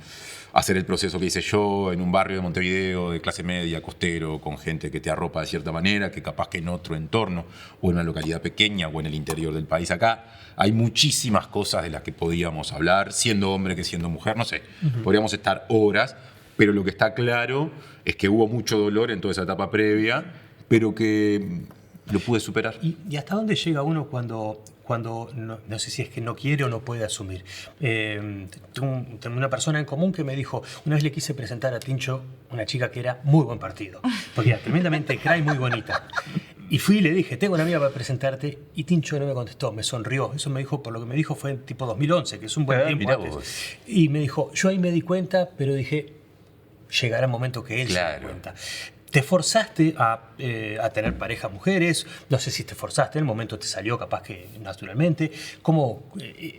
hacer el proceso que hice yo en un barrio de Montevideo, de clase media, costero, con gente que te arropa de cierta manera, que capaz que en otro entorno, o en una localidad pequeña, o en el interior del país. Acá hay muchísimas cosas de las que podíamos hablar, siendo hombre que siendo mujer, no sé, podríamos estar horas, pero lo que está claro es que hubo mucho dolor en toda esa etapa previa, pero que lo pude superar. ¿Y hasta dónde llega uno cuando no sé si es que no quiere o no puede asumir? Tengo una persona en común que me dijo, una vez le quise presentar a Tincho una chica que era muy buen partido, porque era tremendamente cray, muy bonita. Y fui y le dije, tengo una amiga para presentarte, y Tincho no me contestó, me sonrió. Eso me dijo, por lo que me dijo fue en tipo 2011, que es un buen tiempo antes. Vos. Y me dijo, yo ahí me di cuenta, pero dije, llegará el momento que él se dé cuenta. ¿Te forzaste a tener parejas mujeres? No sé si te forzaste, en el momento te salió capaz que naturalmente.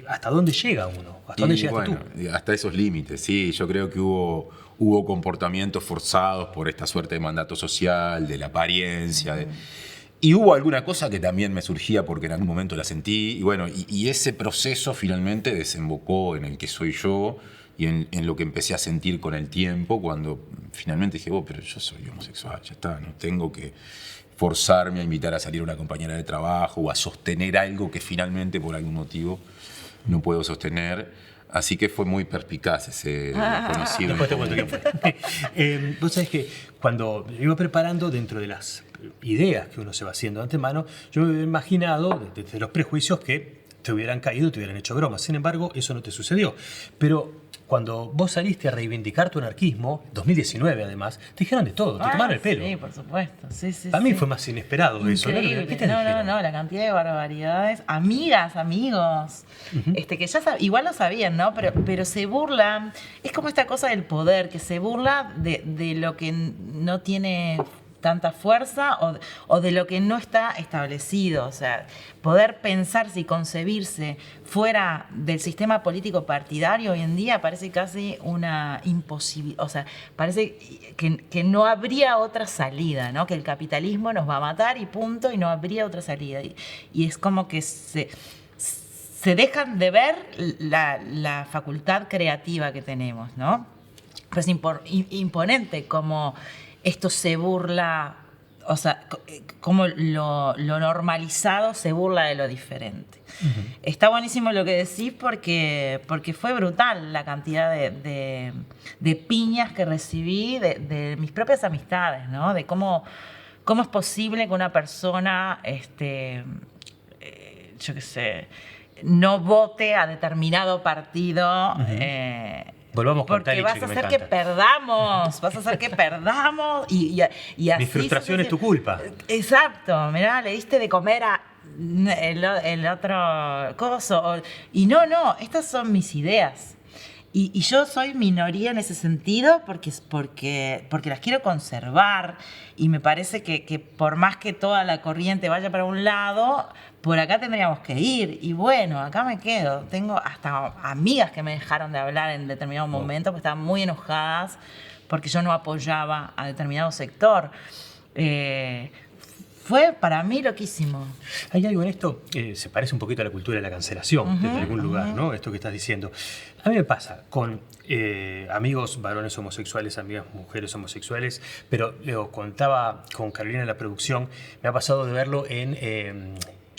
¿Hasta dónde llega uno? ¿Hasta dónde llegaste tú? Hasta esos límites, sí. Yo creo que hubo comportamientos forzados por esta suerte de mandato social, de la apariencia. Y hubo alguna cosa que también me surgía porque en algún momento la sentí. Y bueno, y ese proceso finalmente desembocó en el que soy yo, y en lo que empecé a sentir con el tiempo, cuando finalmente dije, pero yo soy homosexual, ya está, no tengo que forzarme a invitar a salir a una compañera de trabajo o a sostener algo que finalmente por algún motivo no puedo sostener. Así que fue muy perspicaz ese conocido. Después te cuento quién fue. Vos sabés que cuando me iba preparando dentro de las ideas que uno se va haciendo de antemano, yo me había imaginado desde los prejuicios que te hubieran caído, te hubieran hecho bromas. Sin embargo, eso no te sucedió. Pero cuando vos saliste a reivindicar tu anarquismo, 2019 además, te dijeron de todo, te tomaron el pelo. Sí, por supuesto. Sí, a mí fue más inesperado eso. Increíble. ¿Qué te dijeron? No, la cantidad de barbaridades. Amigas, amigos, que ya igual lo sabían, ¿no? Pero se burlan. Es como esta cosa del poder, que se burla de lo que no tiene tanta fuerza o de lo que no está establecido. O sea, poder pensarse y concebirse fuera del sistema político partidario hoy en día parece casi una imposibilidad. O sea, parece que no habría otra salida, ¿no? Que el capitalismo nos va a matar y punto, y no habría otra salida. Y es como que se dejan de ver la facultad creativa que tenemos, ¿no? Pero es imponente cómo esto se burla, o sea, cómo lo normalizado se burla de lo diferente. Uh-huh. Está buenísimo lo que decís porque fue brutal la cantidad de piñas que recibí de mis propias amistades, ¿no? De cómo es posible que una persona, yo qué sé, no vote a determinado partido. Uh-huh. Volvamos con porque vas a hacer que perdamos, y así. Mi frustración es tu culpa. Exacto, mirá, le diste de comer a el otro coso. Y no, estas son mis ideas. Y yo soy minoría en ese sentido porque las quiero conservar, y me parece que por más que toda la corriente vaya para un lado, por acá tendríamos que ir. Y bueno, acá me quedo. Tengo hasta amigas que me dejaron de hablar en determinado momento porque estaban muy enojadas porque yo no apoyaba a determinado sector. Fue para mí loquísimo. Hay algo en esto, se parece un poquito a la cultura de la cancelación, desde algún lugar, ¿no? Esto que estás diciendo. A mí me pasa con amigos varones homosexuales, amigas mujeres homosexuales, pero lo contaba con Carolina en la producción, me ha pasado de verlo en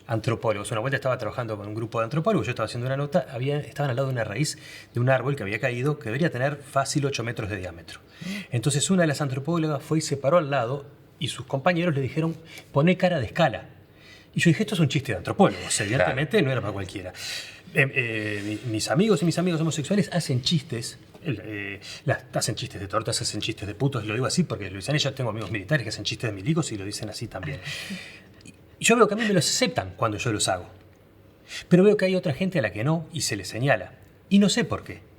antropólogos. Una vuelta estaba trabajando con un grupo de antropólogos, yo estaba haciendo una nota, estaban al lado de una raíz de un árbol que había caído, que debería tener fácil 8 metros de diámetro. Entonces una de las antropólogas fue y se paró al lado, y sus compañeros le dijeron, poné cara de escala. Y yo dije, esto es un chiste de antropólogos, evidentemente claro. No era para cualquiera. Mis amigos y mis amigas homosexuales hacen chistes, hacen chistes de tortas, hacen chistes de putos, y lo digo así porque lo dicen ellos. Tengo amigos militares que hacen chistes de milicos y lo dicen así también. Y yo veo que a mí me los aceptan cuando yo los hago. Pero veo que hay otra gente a la que no y se les señala. Y no sé por qué.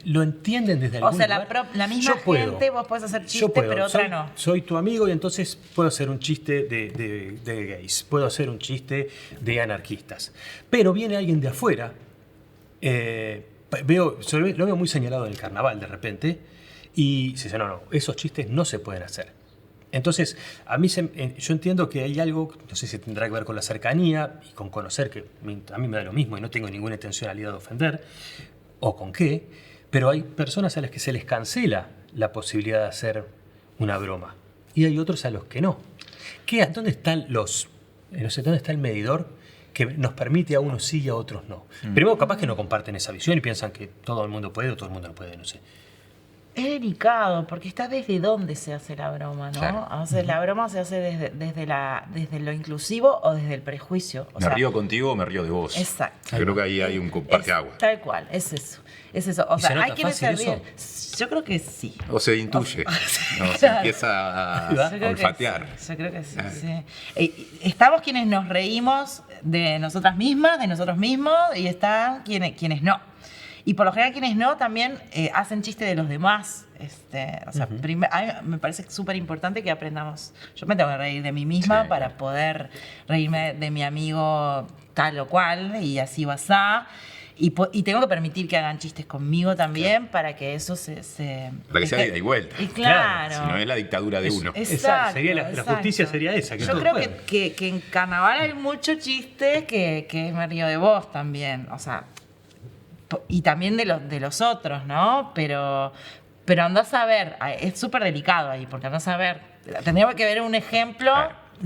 Lo entienden desde algún lugar. O sea, la misma gente, vos podés hacer chistes, pero otra no. Soy tu amigo y entonces puedo hacer un chiste de gays, puedo hacer un chiste de anarquistas. Pero viene alguien de afuera, lo veo muy señalado en el carnaval de repente, y se dice, no, esos chistes no se pueden hacer. Entonces, a mí yo entiendo que hay algo, no sé si tendrá que ver con la cercanía y con conocer, que a mí me da lo mismo y no tengo ninguna intencionalidad de ofender, o con qué, pero hay personas a las que se les cancela la posibilidad de hacer una broma. Y hay otros a los que no. ¿Dónde están dónde está el medidor que nos permite a unos sí y a otros no? Primero, capaz que no comparten esa visión y piensan que todo el mundo puede o todo el mundo no puede, no sé. Es delicado, porque está desde dónde se hace la broma, ¿no? Claro. O sea, la broma se hace desde lo inclusivo o desde el prejuicio. Me río contigo o me yo de vos. Exacto. Yo creo que ahí hay un parteaguas. Tal cual, es eso. O sea, hay quienes se ríen. Yo creo que sí. O se intuye. Se empieza a olfatear. Yo creo que sí. Sí. Estamos quienes nos reímos de nosotras mismas, de nosotros mismos, y están quienes no. Y por lo general quienes no también hacen chiste de los demás. O sea, me parece súper importante que aprendamos. Yo me tengo que reír de mí misma para poder reírme de mi amigo tal o cual, y así va a ser. Y tengo que permitir que hagan chistes conmigo también, para que eso se para que sea ida y vuelta. Y claro. Si no es la dictadura de uno. Exacto. La justicia sería esa. Yo creo que en carnaval hay mucho chiste que me río de vos también. O sea, y también de los otros, ¿no? Pero andás a ver, es súper delicado ahí, porque andás a ver, tendríamos que ver un ejemplo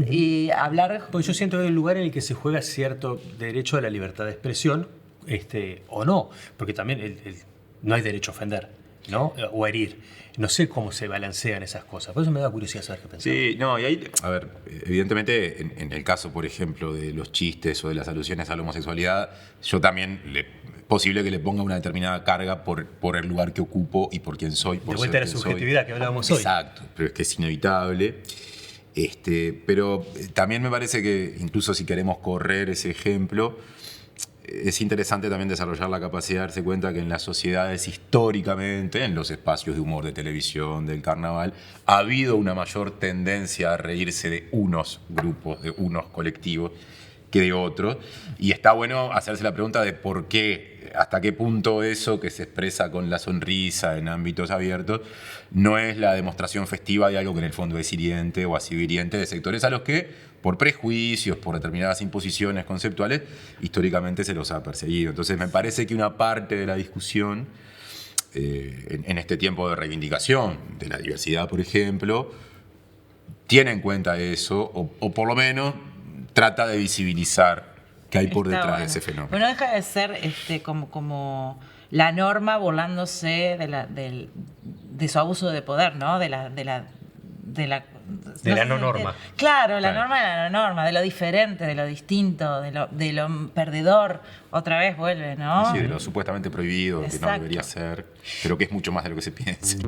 y hablar. Pues yo siento que hay un lugar en el que se juega cierto derecho a la libertad de expresión, o no, porque también no hay derecho a ofender, ¿no? O a herir. No sé cómo se balancean esas cosas. Por eso me da curiosidad saber qué pensar. Sí, no, y ahí, a ver, evidentemente, en el caso, por ejemplo, de los chistes o de las alusiones a la homosexualidad, yo también posible que le ponga una determinada carga por el lugar que ocupo y por quién soy. Por de vuelta a la subjetividad que hablábamos hoy. Exacto, pero es que es inevitable. Pero también me parece que, incluso si queremos correr ese ejemplo, es interesante también desarrollar la capacidad de darse cuenta que en las sociedades históricamente, en los espacios de humor de televisión, del carnaval, ha habido una mayor tendencia a reírse de unos grupos, de unos colectivos, que de otros. Y está bueno hacerse la pregunta de por qué, hasta qué punto eso que se expresa con la sonrisa en ámbitos abiertos no es la demostración festiva de algo que en el fondo es hiriente o asibiriente de sectores a los que, por prejuicios, por determinadas imposiciones conceptuales, históricamente se los ha perseguido. Entonces me parece que una parte de la discusión en este tiempo de reivindicación de la diversidad, por ejemplo, tiene en cuenta eso, o por lo menos trata de visibilizar qué hay por detrás de ese fenómeno. Pero no deja de ser como la norma burlándose de su abuso de poder, ¿no? De la no norma. Claro, la norma de la no norma, de lo diferente, de lo distinto, de lo perdedor. Otra vez vuelve, ¿no? Sí, de lo supuestamente prohibido, que no debería ser, pero que es mucho más de lo que se piensa.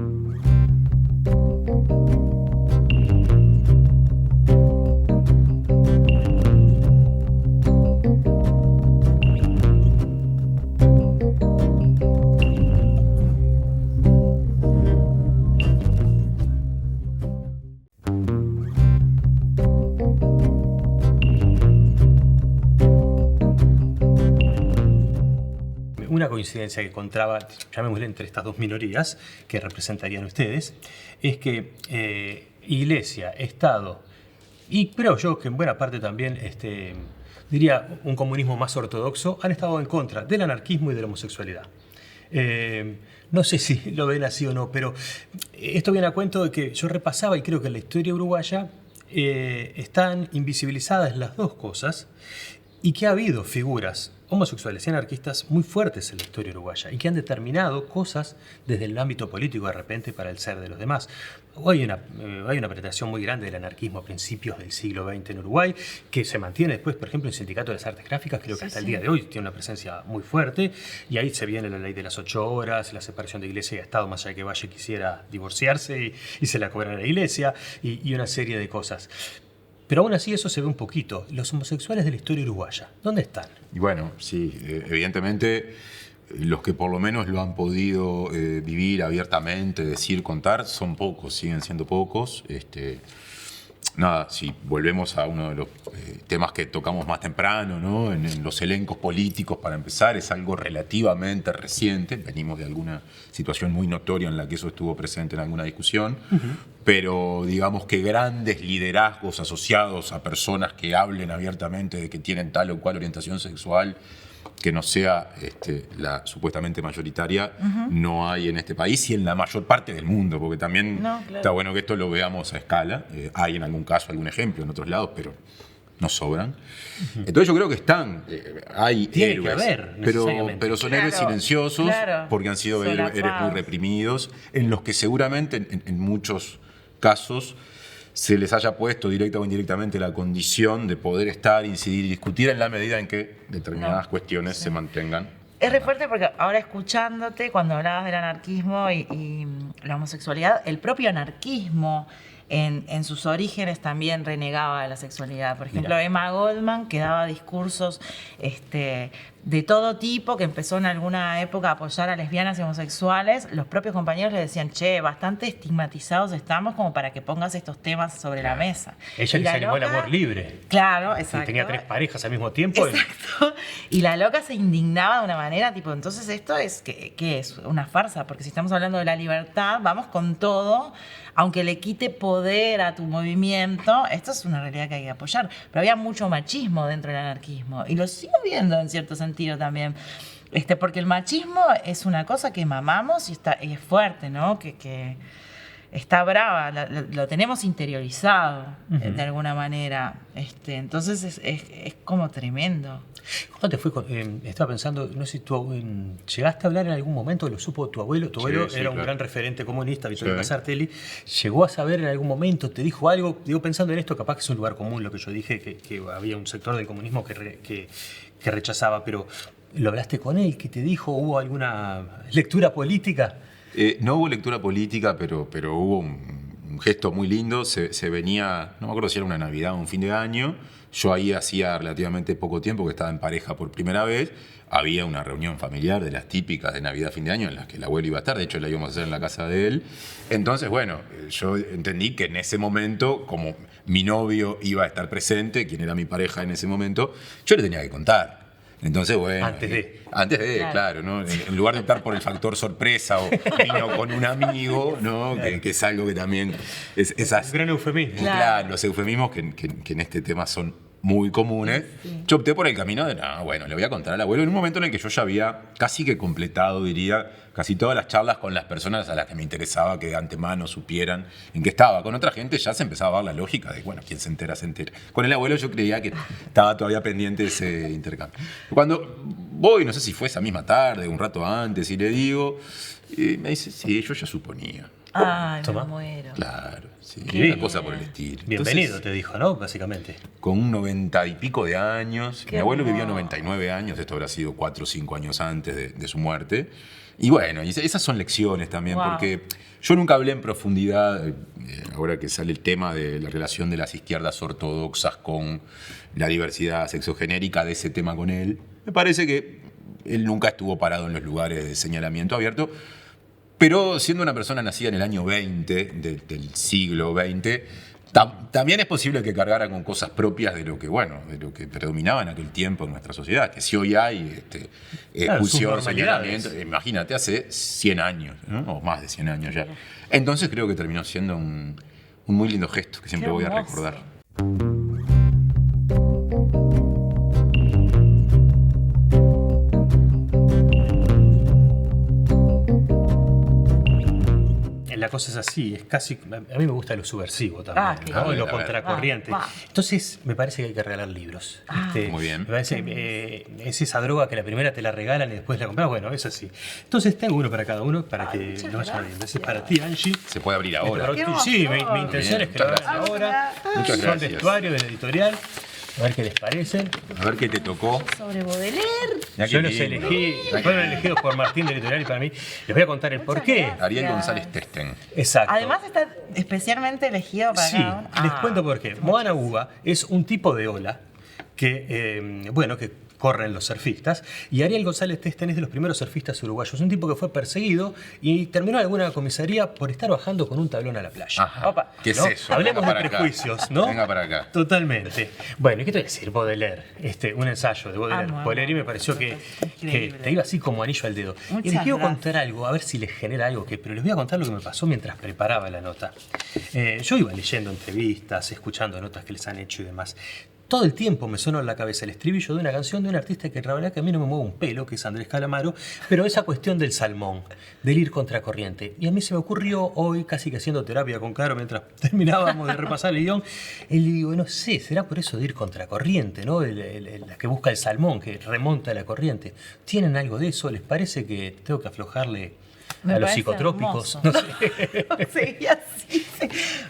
Una coincidencia que encontraba, llamémosle, entre estas dos minorías que representarían ustedes, es que Iglesia, Estado, y creo yo que en buena parte también, diría, un comunismo más ortodoxo, han estado en contra del anarquismo y de la homosexualidad. No sé si lo ven así o no, pero esto viene a cuento de que yo repasaba y creo que en la historia uruguaya están invisibilizadas las dos cosas y que ha habido figuras homosexuales y anarquistas muy fuertes en la historia uruguaya y que han determinado cosas desde el ámbito político de repente para el ser de los demás. Hoy hay una penetración muy grande del anarquismo a principios del siglo XX en Uruguay, que se mantiene después, por ejemplo, en el Sindicato de las Artes Gráficas, creo que hasta el día de hoy tiene una presencia muy fuerte, y ahí se viene la ley de las 8 horas, la separación de Iglesia y Estado, más allá de que Valle quisiera divorciarse y se la cobran a la Iglesia, y una serie de cosas. Pero aún así eso se ve un poquito. Los homosexuales de la historia uruguaya, ¿dónde están? Y bueno, sí, evidentemente los que por lo menos lo han podido vivir abiertamente, decir, contar, son pocos, siguen siendo pocos. Nada, si volvemos a uno de los temas que tocamos más temprano, ¿no? En los elencos políticos, para empezar, es algo relativamente reciente. Venimos de alguna situación muy notoria en la que eso estuvo presente en alguna discusión, pero digamos que grandes liderazgos asociados a personas que hablen abiertamente de que tienen tal o cual orientación sexual, que no sea la supuestamente mayoritaria, no hay en este país y en la mayor parte del mundo, porque también está bueno que esto lo veamos a escala. Hay en algún caso algún ejemplo en otros lados, pero no sobran. Entonces yo creo que están, hay Tiene héroes, que haber, pero son héroes silenciosos, porque han sido héroes muy reprimidos, en los que seguramente en muchos casos se les haya puesto directa o indirectamente la condición de poder estar, incidir y discutir en la medida en que determinadas cuestiones se mantengan. Es re fuerte porque ahora escuchándote, cuando hablabas del anarquismo y la homosexualidad, el propio anarquismo en sus orígenes también renegaba de la sexualidad. Por ejemplo, Emma Goldman, que daba discursos de todo tipo, que empezó en alguna época a apoyar a lesbianas y homosexuales. Los propios compañeros le decían, che, bastante estigmatizados estamos como para que pongas estos temas sobre la mesa. Ella les animó el amor libre. Claro, exacto. Tenía 3 parejas al mismo tiempo. Exacto. Y la loca se indignaba de una manera, tipo, entonces esto es, ¿qué es? Una farsa, porque si estamos hablando de la libertad, vamos con todo, aunque le quite poder a tu movimiento, esto es una realidad que hay que apoyar. Pero había mucho machismo dentro del anarquismo, y lo sigo viendo en cierto sentido también. Porque el machismo es una cosa que mamamos y es fuerte, ¿no? Que está brava, lo tenemos interiorizado de alguna manera. Entonces es como tremendo. ¿Cómo te fue? Estaba pensando, no sé si tú llegaste a hablar en algún momento, lo supo tu abuelo. Tu abuelo era un gran referente comunista, Vittorio Casartelli. ¿Llegó a saber en algún momento, te dijo algo? Digo, pensando en esto, capaz que es un lugar común lo que yo dije, que había un sector del comunismo que rechazaba, pero ¿lo hablaste con él? ¿Qué te dijo? ¿Hubo alguna lectura política? No hubo lectura política, pero hubo un un gesto muy lindo, se venía, no me acuerdo si era una Navidad o un fin de año, yo ahí hacía relativamente poco tiempo que estaba en pareja por primera vez, había una reunión familiar de las típicas de Navidad, fin de año, en las que el abuelo iba a estar, de hecho la íbamos a hacer en la casa de él. Entonces, bueno, yo entendí que en ese momento, como mi novio iba a estar presente, quien era mi pareja en ese momento, yo le tenía que contar. Entonces, bueno. Antes de, claro, ¿no? En lugar de optar por el factor sorpresa o vino con un amigo, ¿no? Claro. Que es algo que también. Un gran eufemismo. Claro, los eufemismos que en este tema son muy comunes. Sí. Yo opté por el camino de, no, bueno, le voy a contar al abuelo en un momento en el que yo ya había casi que completado, diría, casi todas las charlas con las personas a las que me interesaba que de antemano supieran en qué estaba. Con otra gente ya se empezaba a dar la lógica de, bueno, quien se entera, se entera. Con el abuelo yo creía que estaba todavía pendiente de ese intercambio. Cuando voy, no sé si fue esa misma tarde, un rato antes, y le digo, me dice, sí, yo ya suponía. Ay, me muero. Claro, sí, una cosa por el estilo. Bienvenido, entonces, te dijo, ¿no? Básicamente. Con un 90 y pico de años. Mi abuelo vivió 99 años, esto habrá sido 4 o 5 años antes de su muerte. Y bueno, esas son lecciones también, porque yo nunca hablé en profundidad, ahora que sale el tema de la relación de las izquierdas ortodoxas con la diversidad sexogenérica, de ese tema con él. Me parece que él nunca estuvo parado en los lugares de señalamiento abierto. Pero siendo una persona nacida en el año 20 del siglo XX, también es posible que cargara con cosas propias de lo que predominaba en aquel tiempo en nuestra sociedad. Que si hoy hay expulsión, señalamiento, imagínate, hace 100 años, ¿no? O más de 100 años ya. Entonces creo que terminó siendo un muy lindo gesto que siempre voy a recordar. La cosa es así, es casi. A mí me gusta lo subversivo también, ¿no? Lo contracorriente. Entonces, me parece que hay que regalar libros. Muy bien. Me parece es esa droga que la primera te la regalan y después la compras. Bueno, es así. Entonces, tengo uno para cada uno para que lo vayan viendo. Ese es para ti, Angie. Se puede abrir ahora. Sí, mi intención es que lo hagan ahora. Muchas gracias. Son vestuario de la editorial. A ver qué les parecen. A ver qué te tocó. Sobre Baudelaire. Yo los elegí, fueron elegidos por Martín de la editorial y para mí. Les voy a contar el porqué. Ariel González Testen. Exacto. Además está especialmente elegido para cada uno. Les cuento por qué. Moana Uba es un tipo de ola que corren los surfistas, y Ariel González Testen es de los primeros surfistas uruguayos, un tipo que fue perseguido y terminó en alguna comisaría por estar bajando con un tablón a la playa. Ajá. ¿Qué es eso? Hablemos de prejuicios, ¿no? Venga para acá. Totalmente. Bueno, ¿y qué te voy a decir? Baudelaire, un ensayo de Baudelaire. Baudelaire me pareció que te iba así como anillo al dedo. Y les quiero contar algo, a ver si les genera algo, pero les voy a contar lo que me pasó mientras preparaba la nota. Yo iba leyendo entrevistas, escuchando notas que les han hecho y demás. Todo el tiempo me sonó en la cabeza el estribillo de una canción de un artista que la verdad que a mí no me mueve un pelo, que es Andrés Calamaro, pero esa cuestión del salmón, del ir contracorriente. Y a mí se me ocurrió hoy, casi que haciendo terapia con Caro mientras terminábamos de repasar el guión, y le digo, no sé, será por eso de ir contracorriente, ¿no? La que busca el salmón, que remonta a la corriente. ¿Tienen algo de eso? ¿Les parece que tengo que aflojarle a los psicotrópicos? No sé. Sí, así.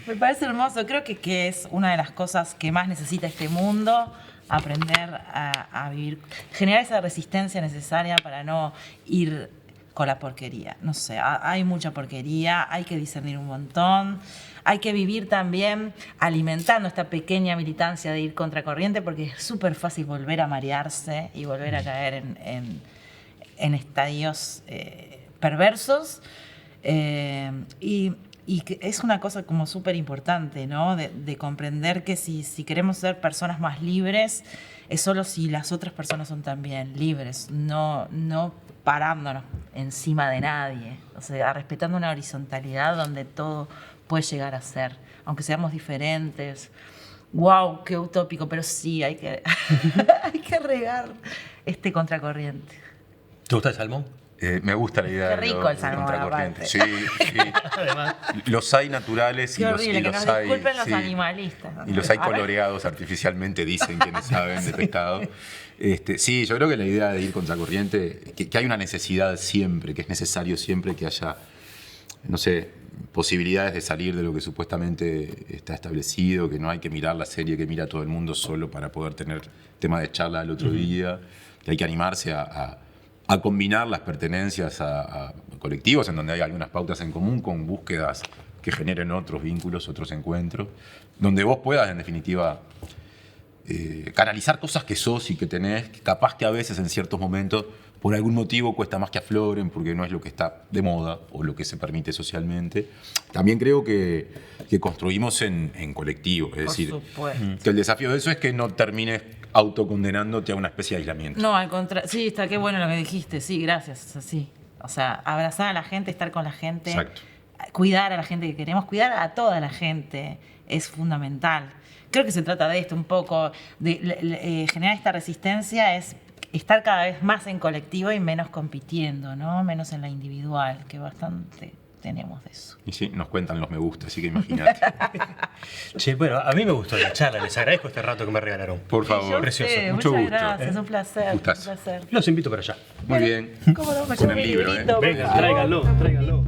Me parece hermoso. Creo que es una de las cosas que más necesita este mundo, aprender a vivir, generar esa resistencia necesaria para no ir con la porquería. No sé, hay mucha porquería, hay que discernir un montón, hay que vivir también alimentando esta pequeña militancia de ir contracorriente, porque es súper fácil volver a marearse y volver a caer en estadios perversos, y que es una cosa como súper importante, ¿no? De comprender que si queremos ser personas más libres, es solo si las otras personas son también libres, no parándonos encima de nadie, o sea, respetando una horizontalidad donde todo puede llegar a ser, aunque seamos diferentes. ¡Wow! ¡Qué utópico! Pero sí, hay que regar este contracorriente. ¿Te gusta el salmón? Me gusta la idea. Qué rico el salmón, contracorriente. aparte. Sí. Además, los hay naturales. Qué horrible, que nos disculpen los animalistas. Y los hay coloreados artificialmente, dicen quienes saben de pescado. Sí, yo creo que la idea de ir contracorriente, que hay una necesidad siempre, que es necesario siempre que haya, no sé, posibilidades de salir de lo que supuestamente está establecido, que no hay que mirar la serie que mira todo el mundo solo para poder tener tema de charla el otro día, que hay que animarse a combinar las pertenencias a colectivos en donde hay algunas pautas en común con búsquedas que generen otros vínculos, otros encuentros, donde vos puedas, en definitiva, canalizar cosas que sos y que tenés, que capaz que a veces en ciertos momentos, por algún motivo, cuesta más que afloren, porque no es lo que está de moda o lo que se permite socialmente. También creo que construimos en colectivo, es decir, que el desafío de eso es que no termines autocondenándote a una especie de aislamiento. No, al contrario. Sí, está, qué bueno lo que dijiste. Sí, gracias. Así. O sea, abrazar a la gente, estar con la gente. Exacto. Cuidar a la gente que queremos, cuidar a toda la gente es fundamental. Creo que se trata de esto un poco, de generar esta resistencia, es estar cada vez más en colectivo y menos compitiendo, ¿no? Menos en la individual, que bastante tenemos de eso. Y sí, nos cuentan los me gusta, así que imagínate. Che, bueno, a mí me gustó la charla, les agradezco este rato que me regalaron. Por favor. Precioso. Mucho Muchas gusto. gracias, un placer. Gustazo. Un placer. Los invito para allá. Muy bien. ¿Cómo no? Me Con llevo el mi libro, librito, Venga, por favor. tráiganlo.